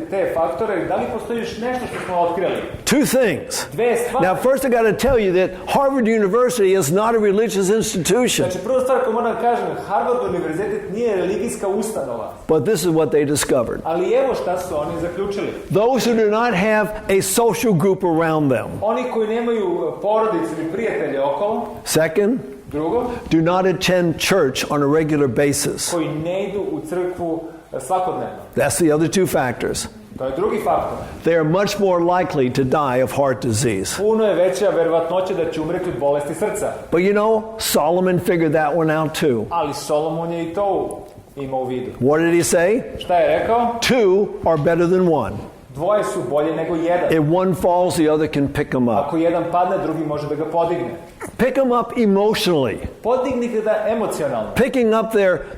te faktore, da li postoji još nešto što smo otkrili? Two things. Dve stvari. Now, first I got to tell you that Harvard University is not a religious institution, Znači, prva stvar koju moram da kažem, Harvard univerzitet nije religijska ustanova, but this is what they discovered. ali evo šta su oni zaključili. Those who do not have a social group around them. Oni koji nemaju porodice ili prijatelje okolo, Second, drugo, do not attend church on a regular basis. koji ne idu u crkvu svakodnevno. That's the other two factors. To je drugi faktor. They are much more likely to die of heart disease. Puno je veća verovatnoća da će umreti od bolesti srca. But you know, Solomon figured that one out too. Ali Solomon je i to imao u vidu. What did he say? Šta je rekao? Two are better than one. Dvoje su bolje nego jedan. If one falls, the other can pick him up. Ako jedan padne, drugi može da ga podigne. Pick them up emotionally. Podigni ga emocionalno. Picking up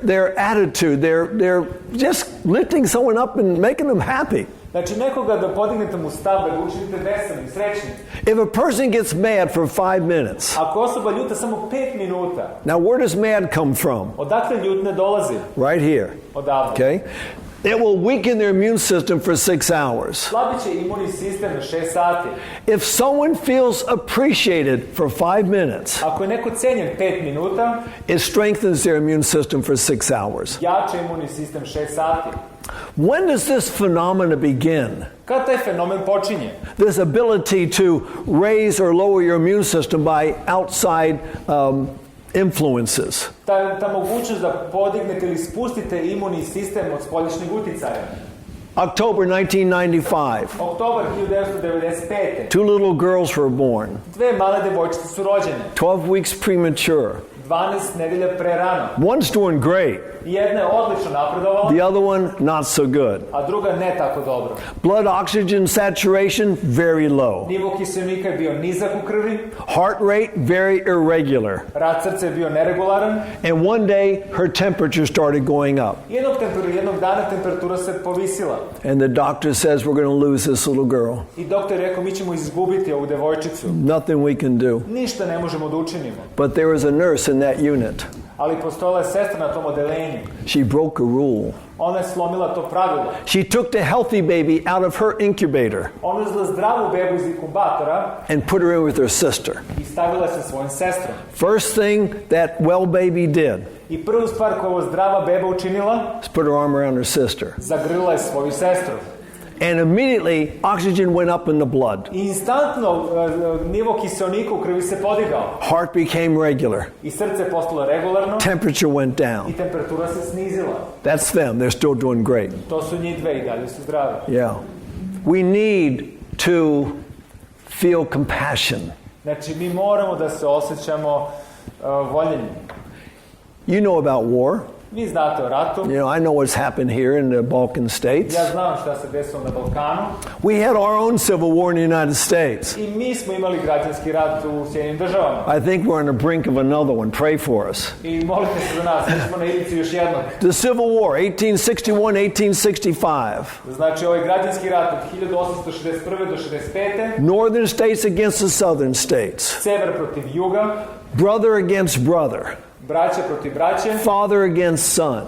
their attitude, they're just lifting someone up and making them happy. Znači nekoga da podignete mu stav, da ga učinite veselim, srećnim. If a person gets mad for 5 minutes, Ako osoba ljuta samo 5 minuta, now where does mad come from? odakle ljutne dolazi? Right here. Odavde. Okay? It will weaken their immune system for 6 hours. Slabit će imunni sistem na 6 sati. If someone feels appreciated for 5 minutes, Ako je neko cenjen 5 minuta, it strengthens their immune system for 6 hours. jače imunni sistem 6 sati. When does this phenomena begin? Kad taj fenomen počinje? This ability to raise or lower your immune system by outside influences. Ta mogućnost da podignete ili spustite imunni sistem od spoljašnjeg uticaja. October 1995. Oktobar 1995. 2 little girls were born. 2 male devojčice su rođene. 12 weeks premature. 12 nedelja prerano. One's doing great. Jedna je odlično napredovala, The other one, not so good. a druga ne tako dobro. Blood oxygen saturation, very low. Nivo kiseonika je bio nizak u krvi, Heart rate, very irregular. rad srca je bio neregularan. And one day, her temperature started going up. Jednog dana temperatura se povisila. And the doctor says, we're going to lose this little girl. I doktor je rekao, mi ćemo izgubiti ovu devojčicu. Nothing we can do. Ništa ne možemo da učinimo. But there was a nurse in that unit. Ali postojala je sestra na tom odelenju. She broke a rule. Ona je slomila to pravilo. She took the healthy baby out of her incubator Ona je uzela zdravu bebu iz inkubatora and put her in with her sister. i stavila se svojom sestrom. First thing that well baby did I prvu stvar koju je zdrava beba učinila, is put her arm around her sister. zagrlila je svoju sestru. And immediately, oxygen went up in the blood. I instantno nivo kiseonika u krvi se podigao. Heart became regular. I srce je postalo regularno. Temperature went down. I temperatura se snizila. That's them. They're still doing great. To su njih dve i dalje su zdravi. Yeah. We need to feel compassion. Znači, mi moramo da se osjećamo voljeni. You know about war. Vi znate o ratu. You know, I know what's happened here in the Balkan states. Ja znam šta se desilo na Balkanu. We had our own civil war in the United States. I mi smo imali građanski rat u Sjedinjenim državama. I think we're on the brink of another one. Pray for us. I molite se za nas, mi smo na ivici još jednog. The Civil War, 1861-1865. Znači, ovaj građanski rat od 1861. do 65. Northern states against the southern states. Sever protiv juga. Brother against brother. Braća protiv braće. Father against son.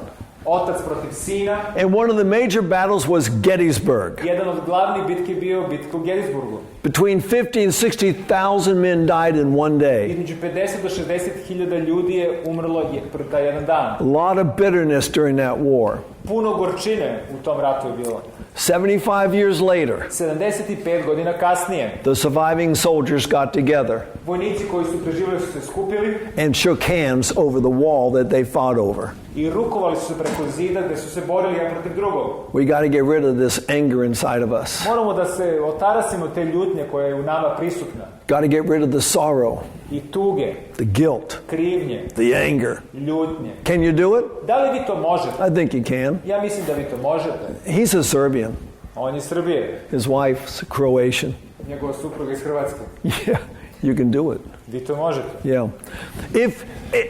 Otac protiv sina. And one of the major battles was Gettysburg. Jedan od glavnih bitki bio bitka u Gettysburgu. Between 50 and 60,000 men died in one day. Između 50 do 60.000 ljudi je umrlo taj jedan dan. A lot of bitterness during that war. Puno gorčine u tom ratu je bilo. 75 years later, 75 godina kasnije, the surviving soldiers got together vojnici koji su preživjeli su se skupili and shook hands over the wall that they fought over. I rukovali su se preko zida gde su se borili jedan protiv drugog. We got to get rid of this anger inside of us. Moramo da se otarasimo te ljutnje koja je u nama prisutna. Got to get rid of the sorrow, I tuge, the guilt, krivnje, the anger. ljutnje. Can you do it? Da li vi to možete? I think you can. Ja mislim da vi to možete. He's a Serbian. On je Srbije. His wife's a Croatian. Njegova supruga iz Hrvatske. Yeah, you can do it. Vi to možete. Yeah.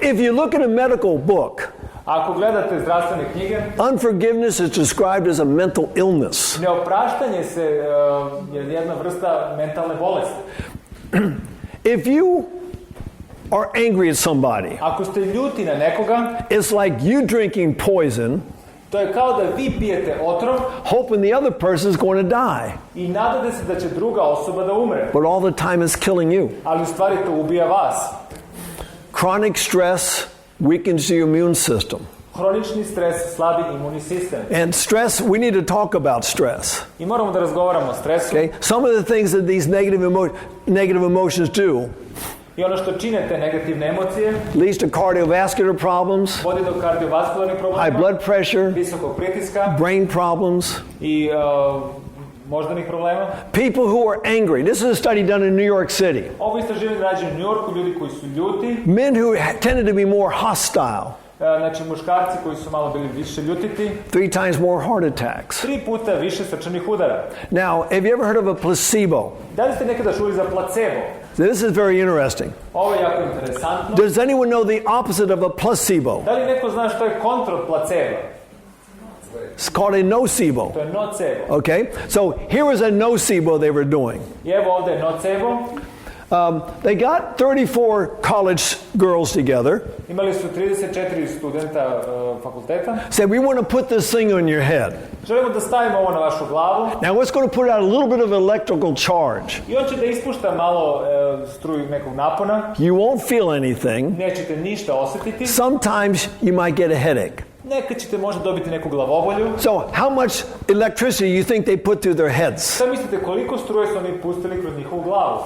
If you look at a medical book, Ako gledate zdravstvene knjige, unforgiveness is described as a mental illness. neopraštanje je jedna vrsta mentalne bolesti. If you are angry at somebody, Ako ste ljuti na nekoga, it's like you drinking poison, to je kao da vi pijete otrov hoping the other person is going to die, i nadate se da će druga osoba da umre. but all the time it's killing you. Ali u stvari to ubija vas. Chronic stress weakens your immune system. Hronični stres slabi imunni sistem. And stress, we need to talk about stress. I moramo da razgovaramo o stresu. Okay? Some of the things that these negative emotions do I ono što čine te negativne emocije leads to cardiovascular problems, vodi do kardiovaskularnih high problema, blood pressure, visokog pritiska brain problems. i moždanih problema. People who are angry. This is a study done in New York City. Ovo istraživanje rađeno u New Yorku, ljudi koji su ljuti, Men who tended to be more hostile, znači muškarci koji su malo bili više ljutiti, 3 times more heart attacks. 3 puta više srčanih udara. Now, have you ever heard of a placebo? Da li ste nekada čuli za placebo? This is very interesting. Ovo je jako interesantno. Does anyone know the opposite of a placebo? Da li neko zna što je kontra od placeba? It's called a nocebo. To je nocebo. Okay? So here was a nocebo they were doing. I evo ovde je nocebo. They got 34 college girls together. Imali su 34 studenta fakulteta. Said, we want to put this thing on your head. Želimo da stavimo ovo na vašu glavu. Now, what's going to put out a little bit of electrical charge? I on će da ispušta malo struju nekog napona. You won't feel anything. Nećete ništa osetiti. Sometimes you might get a headache. Nekad ćete možda dobiti neku glavobolju. So, how much electricity you think they put through their heads? Šta mislite koliko struje su oni pustili kroz njihovu glavu?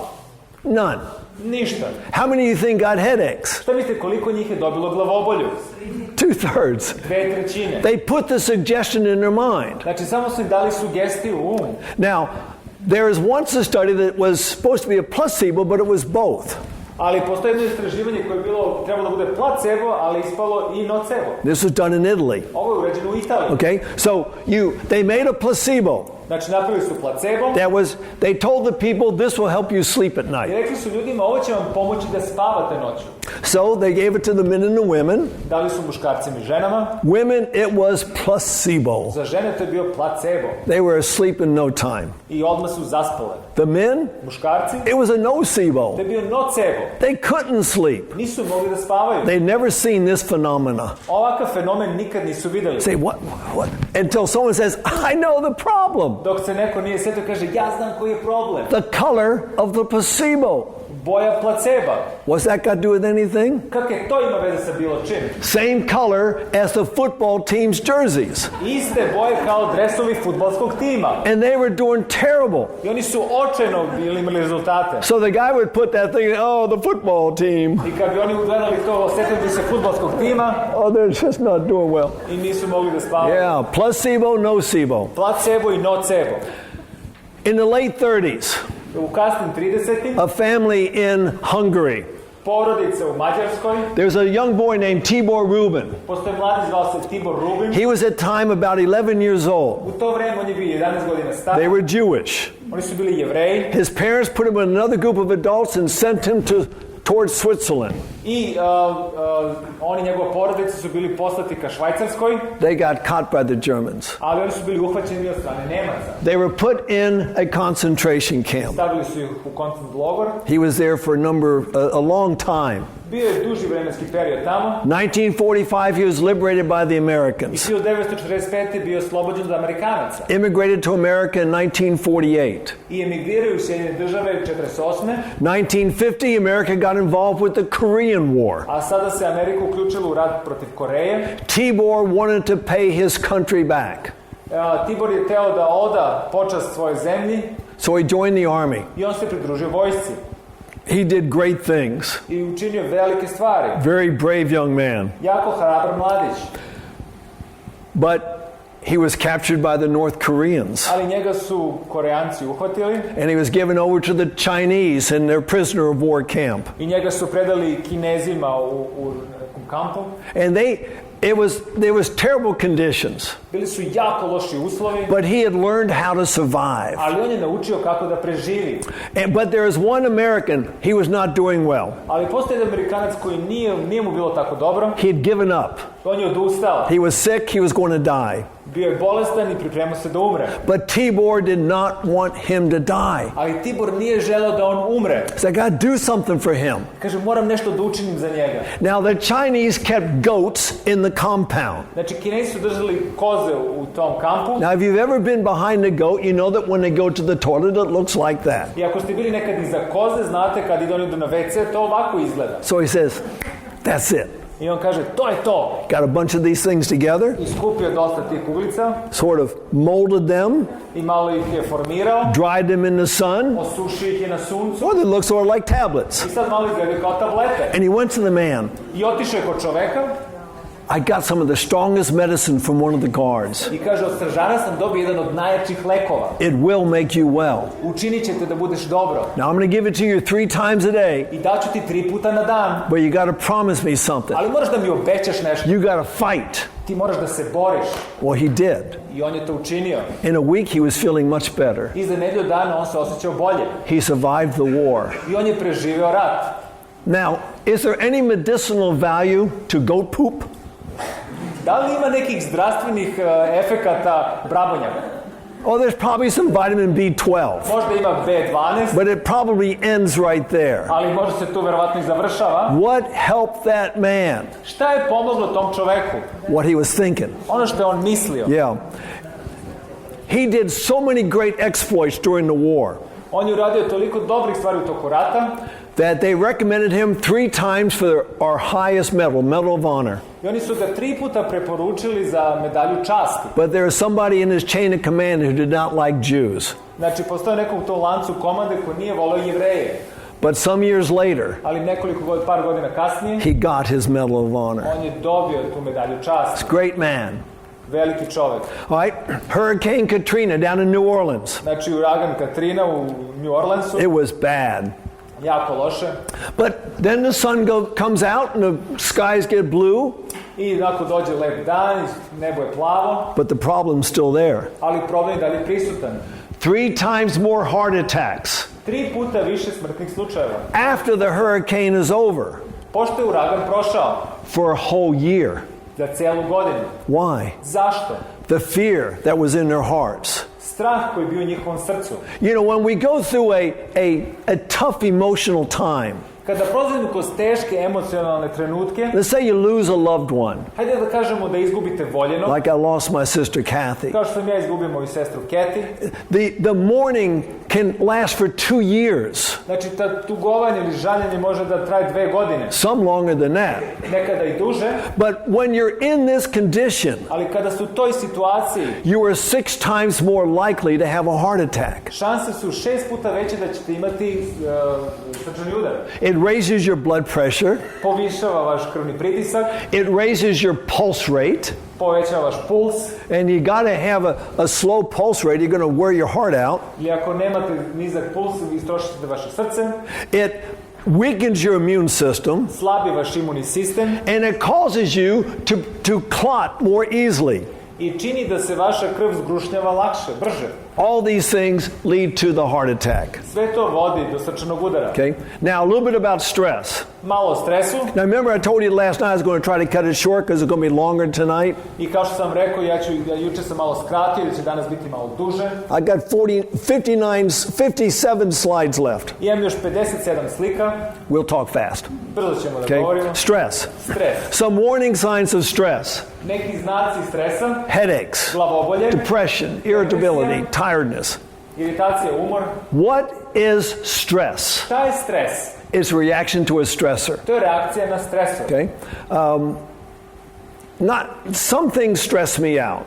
None. Ništa. How many of you think got headaches? Šta mislite koliko njih je dobilo glavobolju? 2/3. 2/3. They put the suggestion in their mind. Znači samo su im dali sugestiju u um. Now, there was once a study that was supposed to be a placebo, but it was both. Ali postoji jedno istraživanje koje je trebalo da bude placebo, ali ispalo i nocebo. This was done in Italy. Ovo je urađeno u Italiji. Okay, so they made a placebo. Znači napravili su placebo. They told the people this will help you sleep at I night. rekli su ljudima ovo će vam pomoći da spavate noću. So they gave it to the men and the women. Dali su muškarcima i ženama. Women, it was placebo. Za žene to je bio placebo. They were asleep in no time. I odmah su zaspale. The men, muškarci, it was a nocebo. To je bio nocebo. They couldn't sleep. Nisu mogli da spavaju. They'd never seen this phenomena. Ovakav fenomen nikad nisu videli. Say what? Until someone says, I know the problem. Dok se neko nije setio, kaže, ja znam koji je problem. The color of the placebo. Boja placeba. What's that got to do with anything? Kakve to ima veze sa bilo čim? Same color as the football team's jerseys. Iste boje kao dresovi fudbalskog tima. And they were doing terrible. I oni su očajno imali rezultate. So the guy would put that thing, oh, the football team. I kad bi oni gledali to, setili se fudbalskog tima. Oh, they're just not doing well. I nisu mogli da spavaju. Yeah, placebo, nocebo. Placebo i nocebo. In the late 30s, u kasnim 30-im, a family in Hungary. Porodica u Mađarskoj. There's a young boy named Tibor Rubin. Postoji mladić zvao se Tibor Rubin. He was at time about 11 years old. U to vreme on je bio 11 godina star. They were Jewish. Oni su bili Jevreji. His parents put him in another group of adults and sent him towards Switzerland. I oni, njegova porodica, su bili poslati ka Švajcarskoj. They got caught by the Germans. Ali oni su bili uhvaćeni od strane Nemaca. They were put in a concentration camp. Stavili su ih u koncentrat logor. He was there for a long time. Bio je duži vremenski period tamo. 1945 he was liberated by the Americans. I 1945 bio oslobođen od Amerikanaca. Immigrated to America in 1948. I emigriraju u Sjedinjene države 48. 1950 America got involved with the Korean War. A sada se Amerika uključila u rat protiv Koreje. Tibor wanted to pay his country back. Tibor je teo da oda počast svojoj zemlji. So he joined the army. I on se pridružio vojsci. He did great things. I učinio velike stvari. Very brave young man. Jako hrabar mladić. But he was captured by the North Koreans. Ali njega su Koreanci uhvatili. And he was given over to the Chinese in their prisoner of war camp. I njega su predali Kinezima u kampu. And there was terrible conditions. Bili su jako loši uslovi. But he had learned how to survive. Ali on je naučio kako da preživi. But there is one American, he was not doing well. Ali postoji jedan Amerikanac koji nije mu bilo tako dobro. He had given up. On je odustao. He was sick, he was going to die. Bio je bolestan i pripremao se da umre. But Tibor did not want him to die. Ali Tibor nije želeo da on umre. So I got to do something for him. Kaže, moram nešto da učinim za njega. Now the Chinese kept goats in the compound. Znači, Kinezi su držali koze u tom kampu. Now if you've ever been behind a goat, you know that when they go to the toilet, it looks like that. I ako ste bili nekad iza koze, znate kad idu na WC, to ovako izgleda. So he says, that's it. I on kaže, to je to. Got a bunch of these things together. I skupio dosta tih kuglica. Sort of molded them. I malo ih je formirao. Dried them in the sun. Osušio ih je na suncu. Well, they look sort of like tablets. I sad malo izgledaju kao tablete. And he went to the man. I otišao je kod čoveka. I got some of the strongest medicine from one of the guards. I kaže, od stražara sam dobio jedan od najjačih lekova. It will make you well. Učinit će te da budeš dobro. Now I'm going to give it to you 3 times a day. I daću ti 3 puta na dan. But you got to promise me something. Ali moraš da mi obećaš nešto. You got to fight. Ti moraš da se boriš. Well, he did. I on je to učinio. In a week he was feeling much better. I za nedelju dana on se osjećao bolje. He survived the war. I on je preživeo rat. Now, is there any medicinal value to goat poop? Da li ima nekih zdravstvenih efekata brabonjaka? Oh, there's probably some vitamin B12. Možda ima B12. But it probably ends right there. Ali možda se tu verovatno i završava. What helped that man? Šta je pomoglo tom čoveku? What he was thinking. Ono što je on mislio. Yeah. He did so many great exploits during the war. On je uradio toliko dobrih stvari u toku rata. That they recommended him 3 times for our highest medal, Medal of Honor. I oni su ga 3 puta preporučili za medalju časti. But there was somebody in his chain of command who did not like Jews. Znači, postoje neko u tom lancu komande ko nije voleo Jevreje. But some years later, ali par godina kasnije, he got his Medal of Honor. on je dobio tu medalju časti. Great man. Veliki čovjek. All right, Hurricane Katrina down in New Orleans. Znači, uragan Katrina u New Orleansu. It was bad. Jako loše. But then the sun comes out and the skies get blue. I nakon dođe lep dan, nebo je plavo. But the problem's still there. Ali problem je dalje prisutan. 3 times more heart attacks 3 puta više smrtnih slučajeva. after the hurricane is over. Pošto je uragan prošao. For a whole year. Za cijelu godinu. Why? Zašto? The fear that was in their hearts. Strah koji je bio u njihovom srcu. You know, when we go through a tough emotional time, Kada prolazimo kroz teške emocionalne trenutke, let's say you lose a loved one, hajde da kažemo da izgubite voljenog, like I lost my sister Kathy. kao što sam ja izgubio moju sestru Kathy. The mourning can last for 2 years, Znači, ta tugovanje ili žaljenje može da traje 2 godine, some longer than that. nekada i duže, But when you're in this condition, ali kada su u toj situaciji, you are 6 times more likely to have a heart attack. šanse su 6 puta veće da ćete imati srčani udar. It raises your blood pressure. Povišava vaš krvni pritisak, It raises your pulse rate. povećava vaš puls, And you got to have a slow pulse rate. You're going to wear your heart out. ili ako nemate nizak puls, vi istrošite vaše srce, It weakens your immune system. slabi vaš imunni sistem And it causes you to clot more easily. i čini da se vaša krv zgrušnjava lakše, brže. All these things lead to the heart attack. Sve to vodi do srčanog udara. Okay? Now, a little bit about stress. Malo o stresu, Now, remember I told you last night I was going to try to cut it short because it's going to be longer tonight? i kao što sam rekao, juče sam malo skratio, jer će danas biti malo duže. I got 57 slides left. Imam još 57 slika, We'll talk fast. brzo ćemo da Okay? govorimo. Stress. Stres. Some warning signs of stress. Neki znaci stresa, Headaches, glavobolje, depression, irritability, tiredness. iritacija, umor. What is stress? Šta je stres? It's reaction to a stressor. To je reakcija na stresor. Okay? Some things stress me out.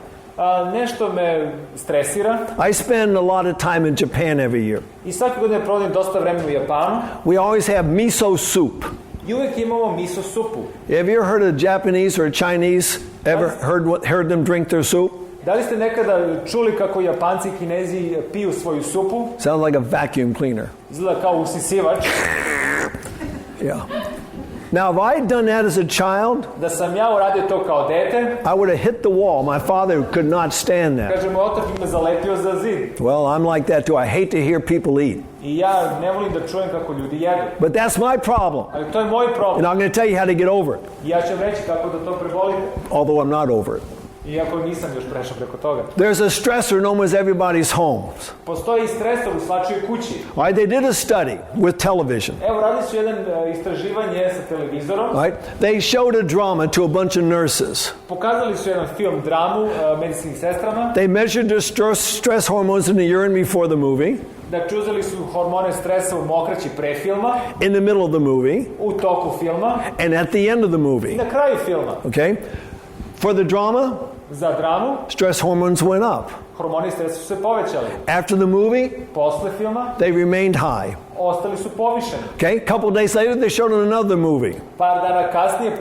Nešto me stresira I spend a lot of time in Japan every year. i svake godine provodim dosta vremena u Japanu We always have miso soup. i uvijek imamo miso supu. Have you ever heard of Japanese or Chinese ever heard them drink their soup? Da li ste nekada čuli kako Japanci i Kinezi piju svoju supu? Sounds like a vacuum cleaner. Izgleda kao usisivač. Yeah. Now, if I had done that as a child, Da sam ja uradio to kao dete, I would have hit the wall. My father could not stand that. kaže, moj otac bi me zaletio za zid. Well, I'm like that too. I hate to hear people eat. I ja ne volim da čujem kako ljudi jedu. But that's my problem. Ali to je moj And problem. I'm going to tell you how to get over it, I ja ću vam reći kako da to prebolite. although I'm not over it. Iako nisam još prešao preko toga. There's a stressor known as everybody's homes. Postoji stresor u svačijoj kući. All right, they did a study with television. Evo, radili su jedan istraživanje sa televizorom. All right, they showed a drama to a bunch of nurses. Pokazali su jedan film, dramu, medicinskim sestrama. They measured their stress hormones in the urine before the movie, Dakle, uzeli su hormone stresa u mokraći pre filma, in the middle of the movie, u toku filma and at the end of the i movie. na kraju filma. Okay? For the drama, Za dramu, stress hormones went up. hormoni stresa su se povećali. After the movie, Posle filma, they remained high. ostali su povišeni. Okay? A couple days later, they showed another movie. Par dana kasnije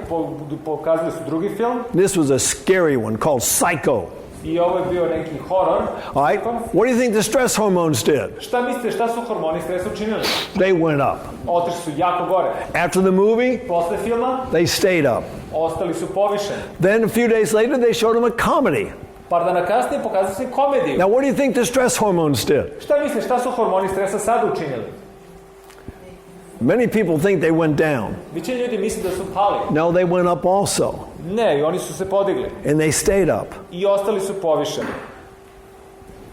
pokazali su drugi film This was a scary one called Psycho. i ovo je bio neki horor. All right? What do you think the stress hormones did? Šta mislite, šta su hormoni stresa učinili? They went up. Otišli su jako gore. After the movie, Posle filma, they stayed up. ostali su povišeni. Then a few days later, they showed them a comedy. Par dana kasnije pokazali su im komediju. Now, what do you think the stress hormones did? Šta mislite, šta su hormoni stresa sad učinili? Many people think they went down. Većina ljudi misli da su pali. No, they went up also. Ne, i oni su se podigli. And they stayed up. I ostali su povišeni.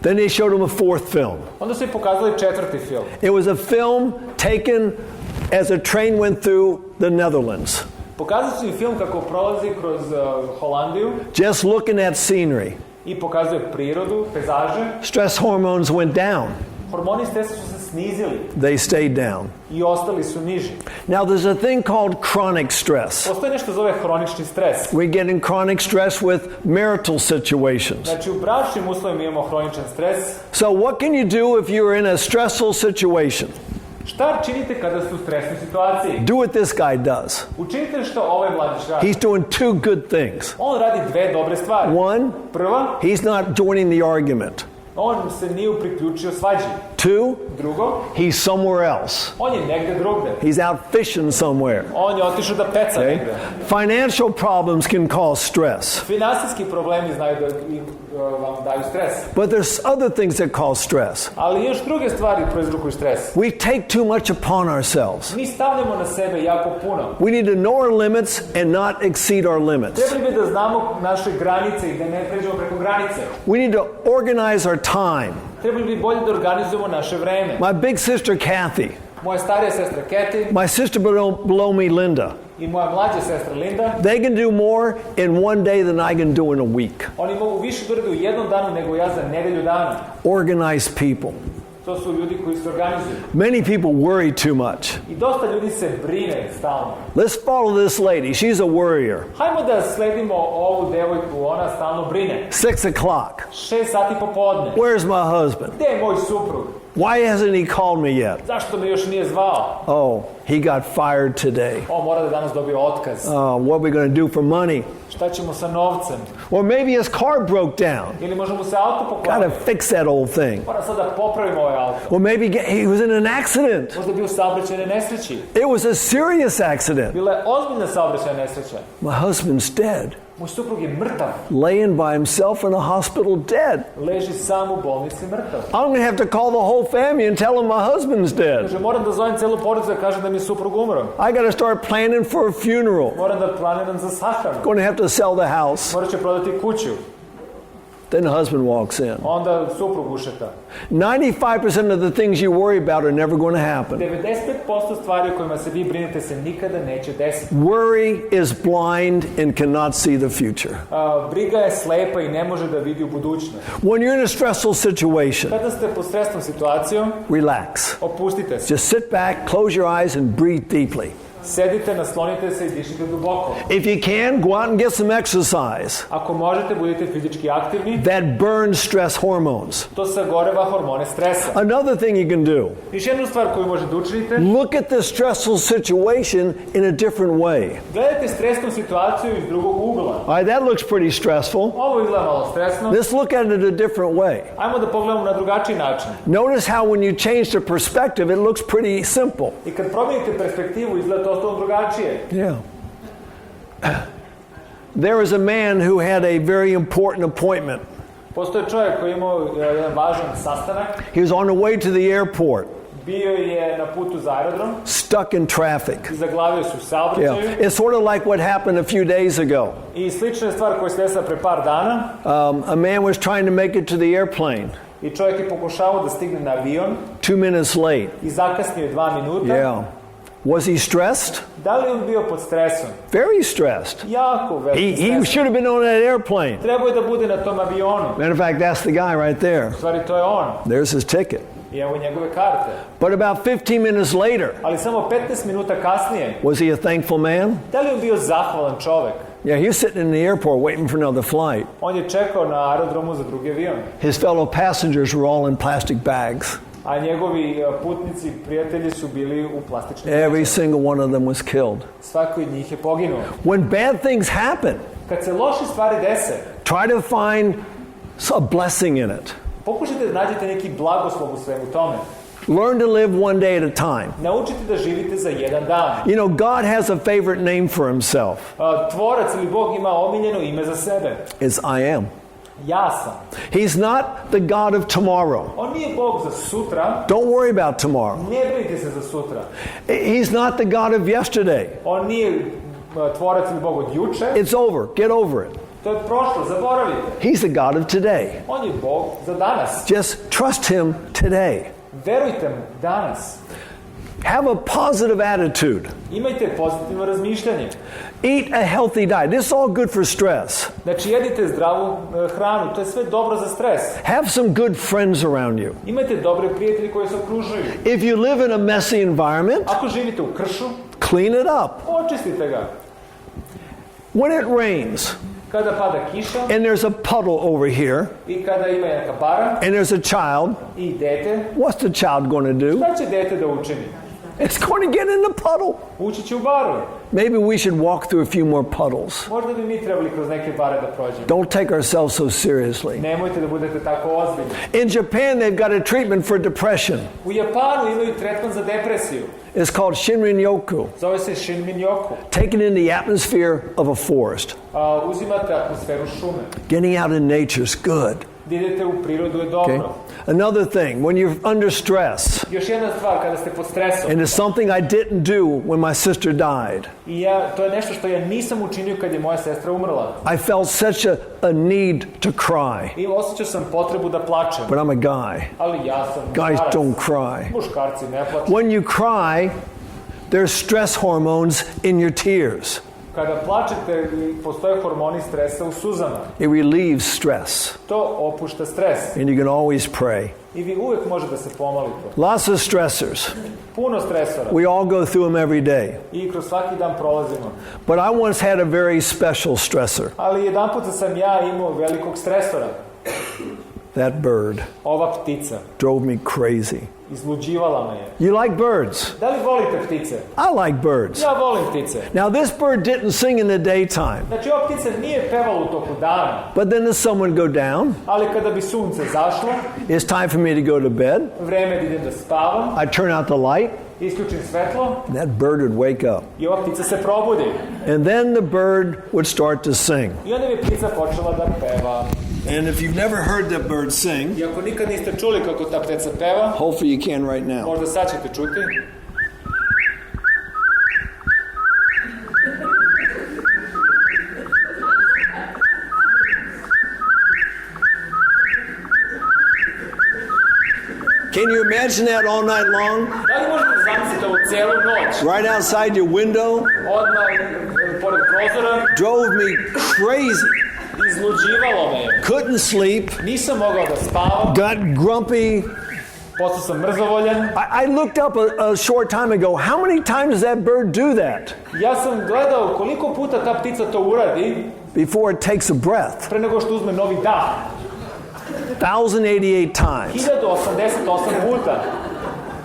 Then they showed them a fourth film. Onda su im pokazali četvrti film. It was a film taken as a train went through the Netherlands. Pokazali su im film kako prolazi kroz Holandiju Just looking at scenery. i pokazuje prirodu, pejzaže. Stress hormones went down. Hormoni stresa su se snizili They stayed down. i ostali su niži. Now, there's a thing called chronic stress. Postoji nešto zove hronični stres. We get in chronic stress with marital situations. Znači, u bračnim uslovima imamo hroničan stres. So what can you do if you're in a stressful situation? Šta činite kada ste u stresnoj situaciji? Do what this guy does. Učinite što ovaj mladić radi. He's doing two good things. On radi dve dobre stvari. One, Prva, he's not joining the argument. on se nije priključio svađi. Two, Drugo, he's somewhere else. on je negde drugde. He's out fishing somewhere. On je otišao da peca Okay? negde. Financial problems can cause stress. Finansijski problemi znaju da vam daju stres. But there's other things that cause stress. Ali još druge stvari proizvukuju stres. We take too much upon ourselves. Mi stavljamo na sebe jako puno. We need to know our limits and not exceed our limits. Trebali bi da znamo naše granice i da ne pređemo preko granice. We need to organize our time. Trebali bi bolje da organizujemo naše vreme. My big sister Kathy, Moja starija sestra Kathy my sister below me Linda, i moja mlađa sestra Linda, they can do more in one day than I can do in a week. oni mogu više da urade u jednom danu nego ja za nedelju dana. Organized people. To su ljudi koji se organizuju. Many people worry too much. I dosta ljudi se brine stalno. Let's follow this lady. She's a worrier. Hajmo da sledimo ovu devojku, ona stalno brine. 6 o'clock. 6 sati popodne. Where's my husband? Gde je moj suprug? Why hasn't he called me yet? Zašto me još nije zvao? Oh, he got fired today. On mora da danas dobije otkaz. What are we going to do for money? Šta ćemo sa novcem? Or maybe his car broke down. Ili možemo mu se auto Got pokvariti? to fix that old thing. Mora sad da popravimo ovaj auto. Or maybe he was in an accident. Možda je bio u saobraćajnoj nesreći. It was a serious accident. Bila je ozbiljna saobraćajna nesreća. My husband's dead. Moj suprug je mrtav. Laying by himself in a hospital dead. Leži sam u bolnici mrtav. I'm going to have to call the whole family and tell them my husband's dead. Kaže, moram da zovem celu porodicu da kažem da mi je suprug umro. I got to start planning for a funeral. Moram da planiram za sahranu. Going to have to sell the house. Morat će prodati kuću. Then the husband walks in. Onda suprug ušeta. 95% of the things you worry about are never going to happen. 95% stvari o kojima se vi brinete se nikada neće desiti. Worry is blind and cannot see the future. Briga je slepa i ne može da vidi u budućnost. When you're in a stressful situation, Kada ste pod stresnom situacijom, relax. opustite se. Just sit back, close your eyes, and breathe deeply. Sedite, naslonite se i dišite duboko. If you can, go out and get some exercise. Ako možete, budite fizički aktivni. That burns stress hormones. To sagoreva hormone stresa. Another thing you can do, Još jednu stvar koju možete učiniti, look at the stressful situation in a different way. gledajte stresnu situaciju iz drugog ugla. All right, that looks pretty stressful. Ovo izgleda malo stresno. Let's look at it a different way. Ajmo da pogledamo na drugačiji način. Notice how when you change the perspective, it looks pretty simple. I kad promijenite perspektivu, izgleda to drugačije. Yeah. There was a man who had a very important appointment. Postoje čovjek koji je imao jedan važan sastanak. He was on the way to the airport, Bio je na putu za aerodrom. stuck in traffic. Zaglavio se u saobraćaju. Yeah. It's sort of like what happened a few days ago. I slična je stvar koja se desila pre par dana. A man was trying to make it to the airplane. I čovjek je pokušavao da stigne na avion. 2 minutes late. I zakasnio je 2 minuta. Yeah. Was he stressed? Da li je on bio pod stresom? Very stressed. Jako veliki He stres. should have been on that airplane. Trebao je da bude na tom avionu. Matter of fact, that's the guy right there. U stvari to je on. There's his ticket. I evo njegove karte. But about 15 minutes later, Ali samo 15 minuta kasnije, was he a thankful man? da li je on bio zahvalan čovek? Yeah, he was sitting in the airport waiting for another flight. On je čekao na aerodromu za drugi avion. His fellow passengers were all in plastic bags. A njegovi putnici, prijatelji su bili u plastičnim Every vrećama. single one of them was killed. Svako od njih je poginuo. When bad things happen, Kad se loše stvari dese, try to find a blessing in it. pokušajte da nađete neki blagoslov u svemu tome. Learn to live one day at a time. Naučite da živite za jedan dan. You know, God has a favorite name for himself. Tvorac ili Bog ima omiljeno ime za sebe. It's I am. Ja sam. He's not the God of tomorrow. On nije Bog za sutra. Don't worry about tomorrow. Ne brinite se za sutra. He's not the God of yesterday. On nije tvorac ili Bog od juče. It's over. Get over it. To je prošlo, zaboravite. He's the God of today. On je Bog za danas. Just trust him today. Verujte mu danas. Have a positive attitude. Imajte pozitivno razmišljanje. Eat a healthy diet. This is all good for stress. Znači, jedite zdravu hranu. To je sve dobro za stres. Have some good friends around you. Imajte dobre prijatelje koji se okružuju. If you live in a messy environment, Ako živite u kršu, clean it up. očistite ga. When it rains, Kada pada kiša and there's a puddle over here, i kada ima neka bara and there's a child, i dete, what's the child going to do? šta će dete da učini? It's going to get in the puddle. Ući će u baru. Maybe we should walk through a few more puddles. Možda bi mi trebali kroz neke bare da prođemo. Don't take ourselves so seriously. Nemojte da budete tako ozbiljni. In Japan, they've got a treatment for depression. U Japanu imaju tretman za depresiju. It's called Shinrin-yoku. Zove se Shinrin-yoku. Taken in the atmosphere of a forest. Uzimate atmosferu šume. Getting out in nature is good. Da idete u prirodu je dobro. Okay? Another thing, when you're under stress, Još jedna stvar, kada ste pod stresom. and it's something I didn't do when my sister died. I to je nešto što ja nisam učinio kad je moja sestra umrla. I felt such a need to cry. I osjećao sam potrebu da plačem. But I'm a guy. Ali ja sam Guys muškarac. don't cry. Muškarci ne plaču. When you cry, there's stress hormones in your tears. Kada plačete, postoje hormoni stresa u suzama. It relieves stress. To opušta stres. And you can always pray. I vi uvek možete da se pomolite. Lots of stressors. Puno stresora. We all go through them every day. I kroz svaki dan prolazimo. But I once had a very special stressor. Ali jedanput sam ja imao velikog stresora. That bird Ova ptica. drove me crazy. Izluđivala me je. You like birds? Da li volite ptice? I like birds. Ja volim ptice. Now, this bird didn't sing in the daytime. Znači, ova ptica nije pevala u toku dana. But then the sun would go down. Ali kada bi sunce zašlo, It's time for me to go to bed. vreme da idem da spavam, I turn out the light, isključim svetlo and that bird would wake up. i ova ptica se probudi. And then the bird would start to sing. I onda bi ptica počela da peva. And if you've never heard that bird sing, I ako nikad niste čuli kako ta ptica peva, hopefully you can right now. možda sad ćete čuti. Can you imagine that all night long? Da li možete da zamislite ovo cijelu noć? Right outside your window? Odmah, pored prozora, Drove me crazy. izluđivalo me je. Couldn't sleep. Nisam mogao da spavam, Got grumpy. postao sam mrzovoljan. I looked up a short time ago. How many times does that bird do that Ja sam gledao koliko puta ta ptica to uradi before it takes a breath? pre nego što uzme novi dah. 1,088 times. 1088 puta.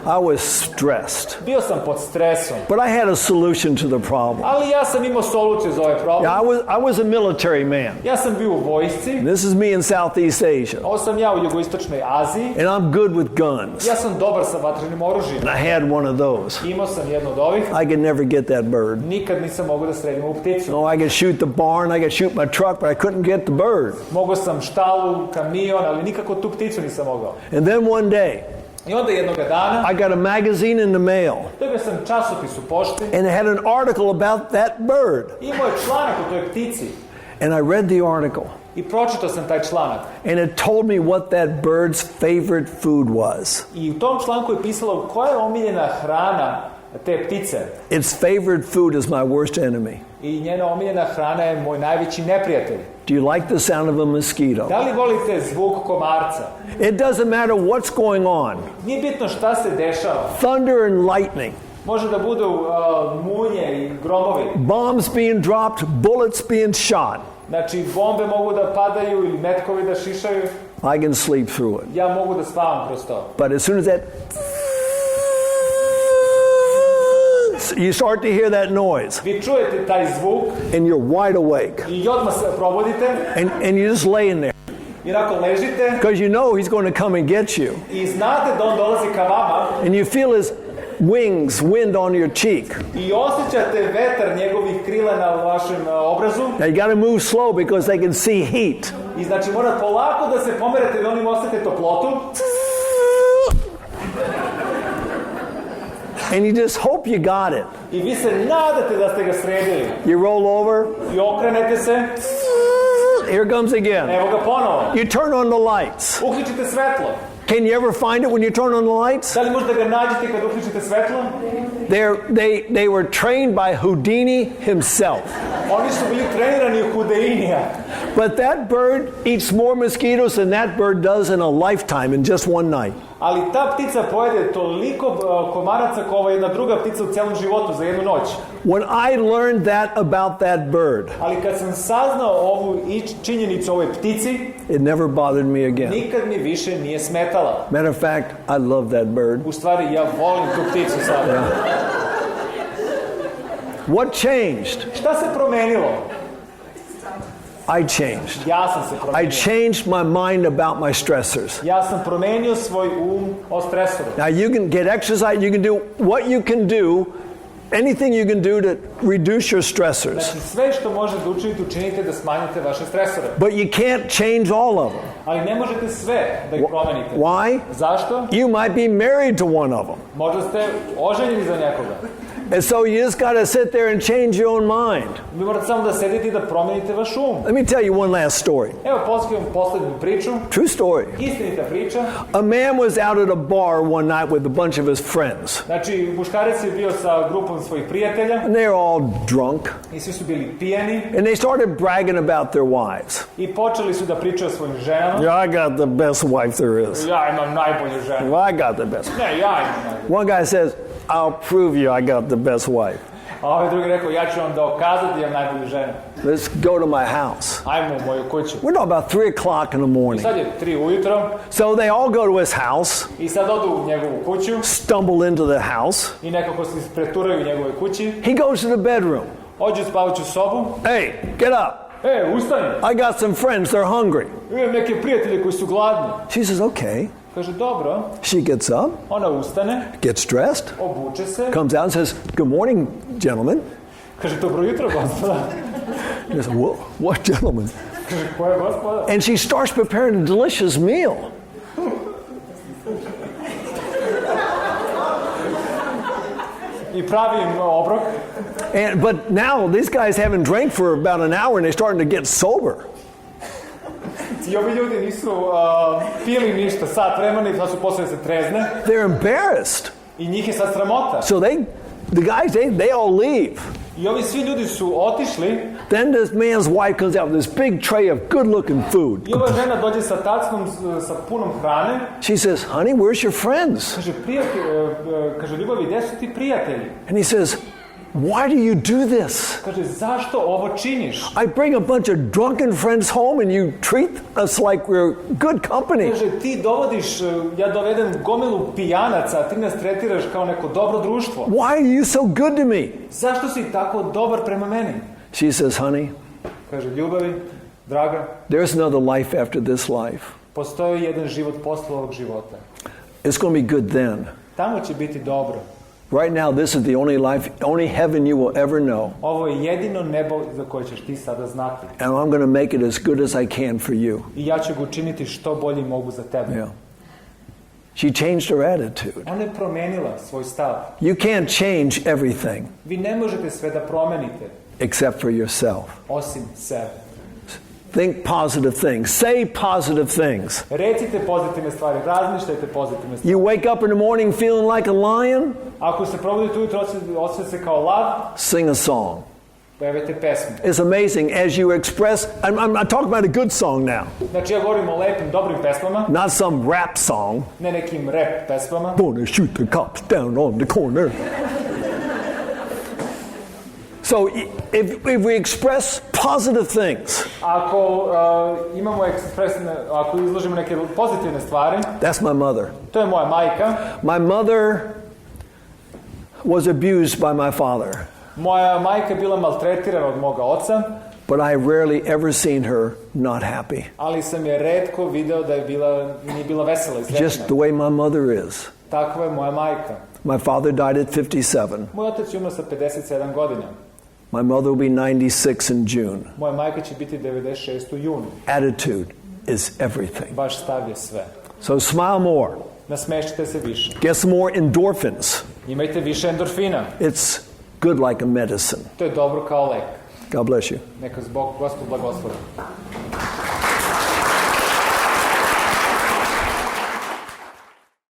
I was stressed. Bio sam pod stresom. But I had a solution to the problem. Ali ja sam imao soluciju za ovaj problem. Yeah, I was a military man. Ja sam bio u vojsci. This is me in Southeast Asia. Ovo sam ja u jugoistočnoj Aziji. And I'm good with guns. Ja sam dobar sa vatrenim oružjem. And I had one of those. Imao sam jedno od ovih. I could never get that bird. Nikad nisam mogao da streljim u pticu. No, I could shoot the barn, I could shoot my truck, but I couldn't get the bird. Mogao sam štalu, kamion, ali nikako tu pticu nisam mogao. And then one day, I onda jednoga dana I got a magazine in the mail. dobio sam časopis u pošti. And it had an article about that bird. Imao je članak o toj ptici. And I read the article. I pročitao sam taj članak. And it told me what that bird's favorite food was. I u tom članku je pisalo koja je omiljena hrana te ptice. Its favorite food is my worst enemy. I njena omiljena hrana je moj najveći neprijatelj. Do you like the sound of a mosquito? Da li volite zvuk komarca? It doesn't matter what's going on. Nije bitno šta se dešava. Thunder and lightning. Može da budu munje i gromovi. Bombs being dropped, bullets being shot. Znači, bombe mogu da padaju ili metkovi da šišaju. I can sleep through it. Ja mogu da spavam kroz to. But as soon as that you start to hear that noise Vi čujete taj zvuk and you're wide awake i odmah se probudite and you're just laying there i onako ležite because you know he's going to come and get you i znate da on dolazi ka vama and you feel his wind on your cheek. i osjećate vetar njegovih krila na vašem obrazu. Now you got to move slow because they can see heat. I znači morate polako da se pomerate da oni osjete toplotu. And you just hope you got it. I vi se nadate da ste ga sredili. You roll over. I okrenete se. Here comes again. Evo ga ponovo. You turn on the lights. Uključite svetlo. Can you ever find it when you turn on the lights? Da li možete ga nađete kad uključite svetlo? They were trained by Houdini himself. Oni su bili trenirani u Houdinija. But that bird eats more mosquitoes than that bird does in a lifetime in just one night. Ali ta ptica pojede toliko komaraca kao ova jedna druga ptica u celom životu za jednu noć. When I learned that about that bird, Ali kad sam saznao ovu činjenicu o ovoj ptici, it never bothered me again. nikad mi više nije smetala. Matter of fact, I love that bird. U stvari, ja volim tu pticu sada. What changed? Šta se promenilo? I changed. Ja sam se I promenio. changed my mind about my stressors. Ja sam promenio svoj o stresoru. Now you can get exercise, you can do what you can do, anything you can do to reduce your stressors. Znači, sve što možete učinite da smanjite vaše stresore. But you can't change all of them. Ali ne možete sve da ih promenite. Why? Zašto? You might be married to one of them. Možda ste oženjeni za nekoga. And so you just got to sit there and change your own mind. Vi morate samo da sedite i da promenite vaš um. Let me tell you one last story. Evo, poslušam poslednju priču. True story. Istinita priča. A man was out at a bar one night with a bunch of his friends. Znači, muškarac je bio sa grupom svojih prijatelja. And they're all drunk. I svi su bili pijeni. And they started bragging about their wives. I počeli su da pričaju o svojim ženama. Yeah, I got the best wife there is. Ja imam najbolju ženu. Well, I got the best. Ne, ja imam najbolju. One guy says, I'll prove you I got the best wife. A ovaj drugi rekao, ja ću vam dokazati da imam najbolju ženu. Let's go to my house. Ajmo u moju kuću. We're not about 3 o'clock in the I morning. sad je 3 ujutro. So they all go to his house, I sad odu u njegovu kuću. stumble into the house. I nekako se preturaju u njegovoj kući. He goes to the bedroom. Ođu u spavaću sobu. Hey, get up. Ustani. I got some friends, they're hungry. Imam neke prijatelje koji su gladni. She says, okay. Kaže, dobro. She gets up, Ona ustane, gets dressed, obuče se. comes out and says, good morning, gentlemen. Kaže, dobro jutro, gospoda. He says, what gentlemen? Kaže, koja gospoda? And she starts preparing a delicious meal. I pravi im obrok. But now these guys haven't drank for about an hour and they're starting to get sober. I ovi ljudi nisu pili ništa sat vremena i sad su posle se trezne. They're embarrassed. I njih je sad sramota. So the guys, they all leave. I ovi svi ljudi su otišli. Then this man's wife comes out with this big tray of good-looking food. I ova žena dođe sa tacnom sa punom hrane. She says, honey, where's your friends? Kaže, kaže, ljubavi, gde su ti prijatelji? And he says, why do you do this? Kaže, zašto ovo činiš? I bring a bunch of drunken friends home and you treat us like we're good company. Kaže, ti dovodiš, ja dovedem gomilu pijanaca, a ti nas tretiraš kao neko dobro društvo. Why are you so good to me? Zašto si tako dobar prema meni? She says, honey, Kaže, ljubavi, draga, there's another life after this life. postoji jedan život posle ovog života. It's going to be good then. Tamo će biti dobro. Right now, this is the only life, only heaven you will ever know. Ovo je jedino nebo za koje ćeš ti sada znati. And I'm going to make it as good as I can for you. I ja ću ga učiniti što bolje mogu za tebe. Yeah. She changed her attitude. Ona je promenila svoj stav. You can't change everything Vi ne možete sve da promenite, except for yourself. osim sebe. Think positive things. Say positive things. Recite pozitivne stvari, razmišljajte pozitivne stvari. You wake up in the morning feeling like a lion, Ako se probudite ujutro, osjećate se kao lav, sing a song. pevajte pesmu. It's amazing as you express. I'm talking about a good song now, Znači, ja govorim o lepim, dobrim pesmama, not some rap song. ne nekim rap pesmama. Gonna shoot the cops down on the corner. So if we express positive things, Ako ako izložimo neke pozitivne stvari, that's my mother. to je moja majka. My mother was abused by my father, Moja majka je bila maltretirana od moga oca, but I rarely ever seen her not happy. ali sam je retko video da je nije bila vesela i Just srećna. the way my mother is. Takva je moja majka. My father died at 57. Moj otac je umro sa 57 godina. My mother will be 96 in June. Moja majka će biti 96 u junu. Attitude is everything. Vaš stav je sve. So smile more. Nasmešite se više. Get some more endorphins. Imajte više endorfina. It's good like a medicine. To je dobro kao lek. God bless you. Neka Gospod blagoslovi.